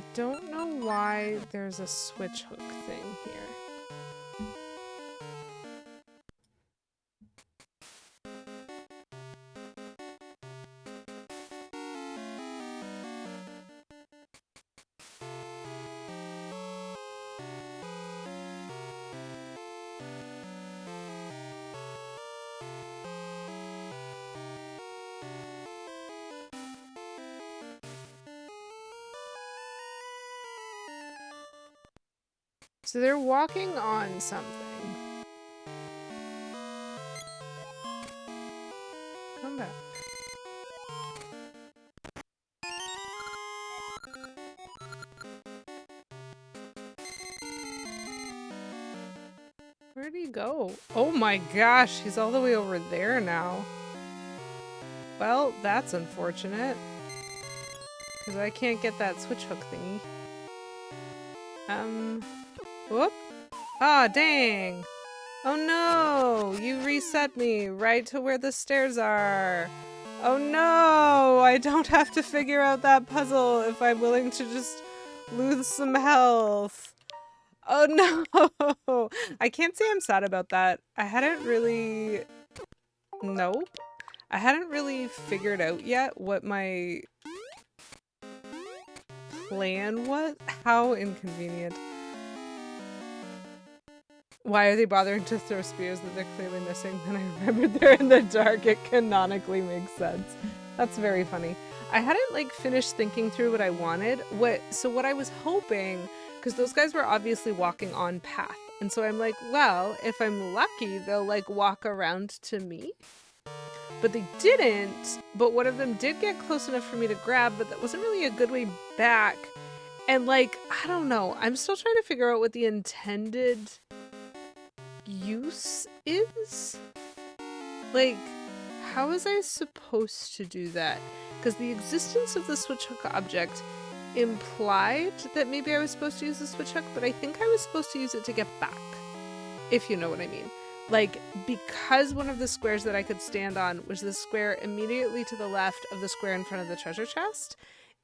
I don't know why there's a switch hook thing here. So they're walking on something. Come back. Where'd he go? Oh my gosh, he's all the way over there now. Well, that's unfortunate. Because I can't get that switch hook thingy. Whoop. Ah, dang. Oh no, you reset me right to where the stairs are. Oh no, I don't have to figure out that puzzle if I'm willing to just lose some health. Oh no, I can't say I'm sad about that. I hadn't really, nope. I hadn't really figured out yet what my plan was. How inconvenient. Why are they bothering to throw spears that they're clearly missing? Then I remembered they're in the dark. It canonically makes sense. That's very funny. I hadn't like finished thinking through what I wanted. So what I was hoping, because those guys were obviously walking on path. And so I'm like, well, if I'm lucky, they'll like walk around to me. But they didn't. But one of them did get close enough for me to grab, but that wasn't really a good way back. And like, I don't know. I'm still trying to figure out what the intended use is. Like, how was I supposed to do that? Because the existence of the switch hook object implied that maybe I was supposed to use the switch hook, but I think I was supposed to use it to get back, if you know what I mean. Like, because one of the squares that I could stand on was the square immediately to the left of the square in front of the treasure chest,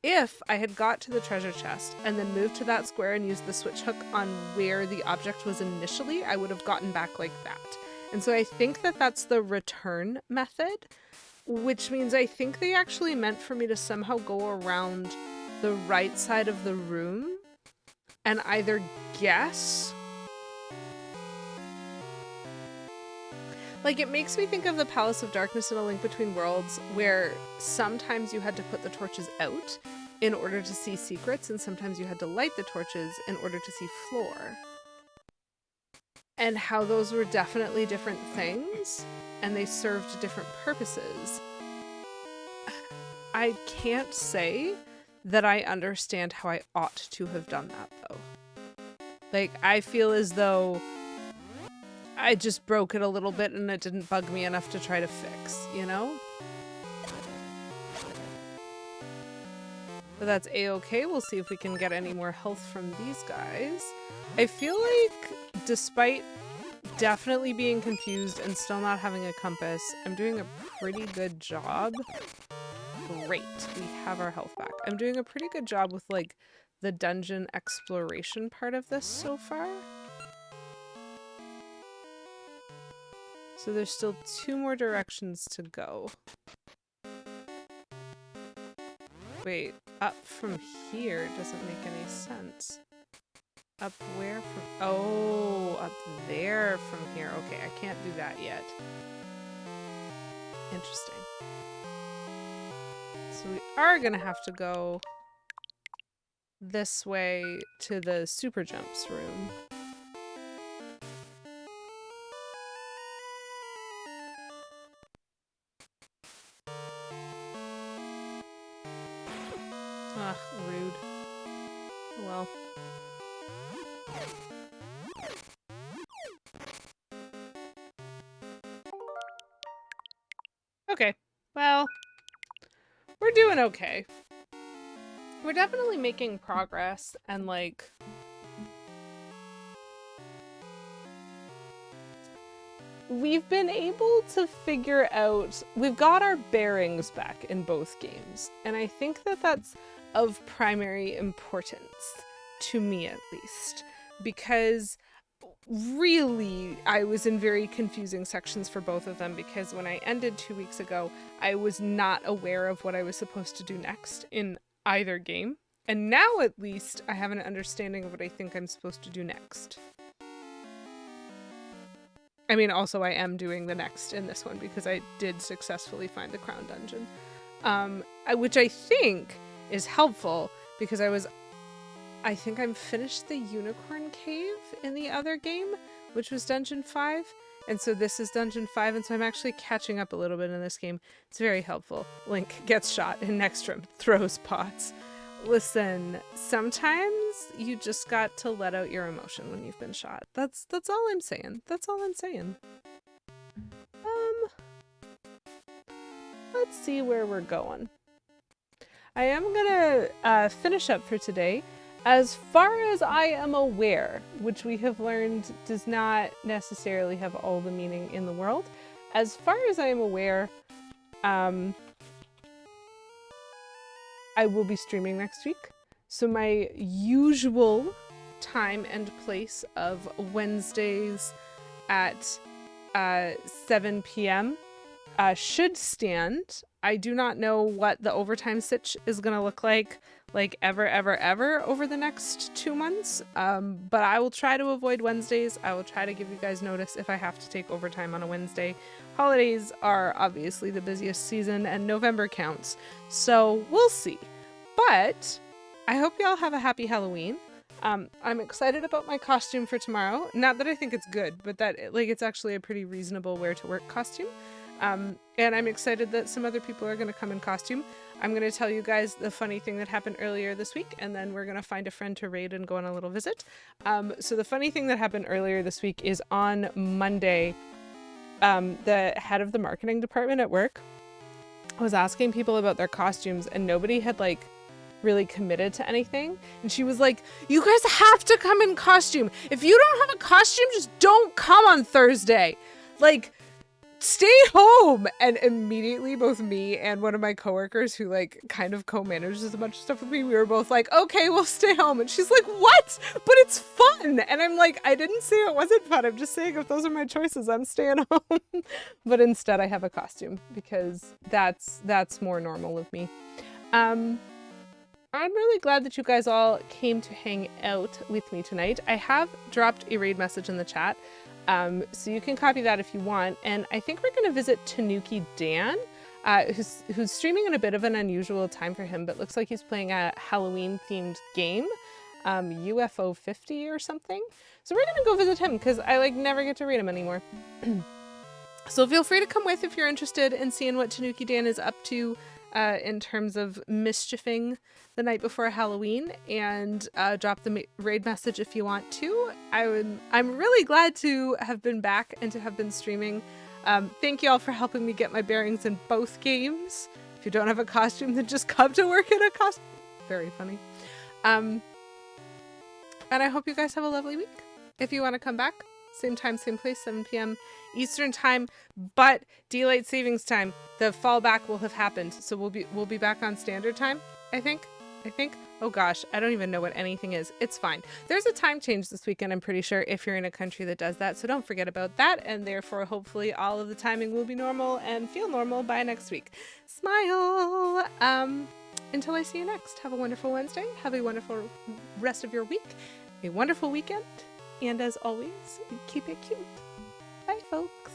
if I had got to the treasure chest and then moved to that square and used the switch hook on where the object was initially, I would have gotten back like that. And so I think that that's the return method, which means I think they actually meant for me to somehow go around the right side of the room and either guess. Like, it makes me think of the Palace of Darkness in A Link Between Worlds, where sometimes you had to put the torches out in order to see secrets, and sometimes you had to light the torches in order to see floor. And how those were definitely different things, and they served different purposes. I can't say that I understand how I ought to have done that, though. Like, I feel as though I just broke it a little bit and it didn't bug me enough to try to fix, you know? But that's a-okay. We'll see if we can get any more health from these guys. I feel like, despite definitely being confused and still not having a compass, I'm doing a pretty good job. Great, we have our health back. I'm doing a pretty good job with, like, the dungeon exploration part of this so far. So there's still 2 more directions to go. Wait, up from here doesn't make any sense. Up where from? Oh, up there from here. Okay, I can't do that yet. Interesting. So we are gonna have to go this way to the super jumps room. Ugh, rude. Oh well. Okay, well, we're doing okay. We're definitely making progress, and like, we've been able to figure out, we've got our bearings back in both games, and I think that that's of primary importance, to me at least, because really I was in very confusing sections for both of them, because when I ended 2 weeks ago, I was not aware of what I was supposed to do next in either game. And now at least I have an understanding of what I think I'm supposed to do next. I mean, also I am doing the next in this one because I did successfully find the Crown Dungeon, which I think is helpful because I think I'm finished the Unicorn Cave in the other game, which was Dungeon 5. And so this is Dungeon 5, and so I'm actually catching up a little bit in this game. It's very helpful. Link gets shot in next room, throws pots. Listen, sometimes you just got to let out your emotion when you've been shot. That's all I'm saying. That's all I'm saying. Let's see where we're going. I am gonna finish up for today. As far as I am aware, which we have learned does not necessarily have all the meaning in the world, as far as I am aware, I will be streaming next week. So my usual time and place of Wednesdays at 7 p.m. Should stand. I do not know what the overtime sitch is going to look like ever over the next 2 months. But I will try to avoid Wednesdays. I will try to give you guys notice if I have to take overtime on a Wednesday. Holidays are obviously the busiest season and November counts. So we'll see. But I hope y'all have a happy Halloween. I'm excited about my costume for tomorrow. Not that I think it's good, but that it's actually a pretty reasonable wear to work costume. And I'm excited that some other people are going to come in costume. I'm going to tell you guys the funny thing that happened earlier this week, and then we're going to find a friend to raid and go on a little visit. So the funny thing that happened earlier this week is on Monday, the head of the marketing department at work was asking people about their costumes, and nobody had really committed to anything. And she was like, you guys have to come in costume. If you don't have a costume, just don't come on Thursday. Stay home. And immediately both me and one of my coworkers who kind of co-manages a bunch of stuff with me, we were both like, okay, we'll stay home. And she's like, what? But it's fun. And I'm like, I didn't say it wasn't fun. I'm just saying if those are my choices, I'm staying home. But instead I have a costume because that's more normal of me. I'm really glad that you guys all came to hang out with me tonight. I have dropped a raid message in the chat. So you can copy that if you want. And I think we're going to visit Tanuki Dan, who's streaming in a bit of an unusual time for him, but looks like he's playing a Halloween-themed game, UFO 50 or something. So we're going to go visit him because I never get to read him anymore. So feel free to come with if you're interested in seeing what Tanuki Dan is up to in terms of mischieving the night before Halloween, and drop the raid message if you want to. I'm really glad to have been back and to have been streaming. Thank you all for helping me get my bearings in both games. If you don't have a costume, then just come to work in a costume. Very funny. And I hope you guys have a lovely week. If you want to come back, same time, same place, 7 p.m. Eastern time, but daylight savings time. The fallback will have happened, so we'll be back on standard time, I think. Oh gosh, I don't even know what anything is. It's fine. There's a time change this weekend, I'm pretty sure, if you're in a country that does that, so don't forget about that, and therefore hopefully all of the timing will be normal and feel normal by next week. Smile! Until I see you next, have a wonderful Wednesday, have a wonderful rest of your week, a wonderful weekend, and as always, keep it cute. Bye, folks.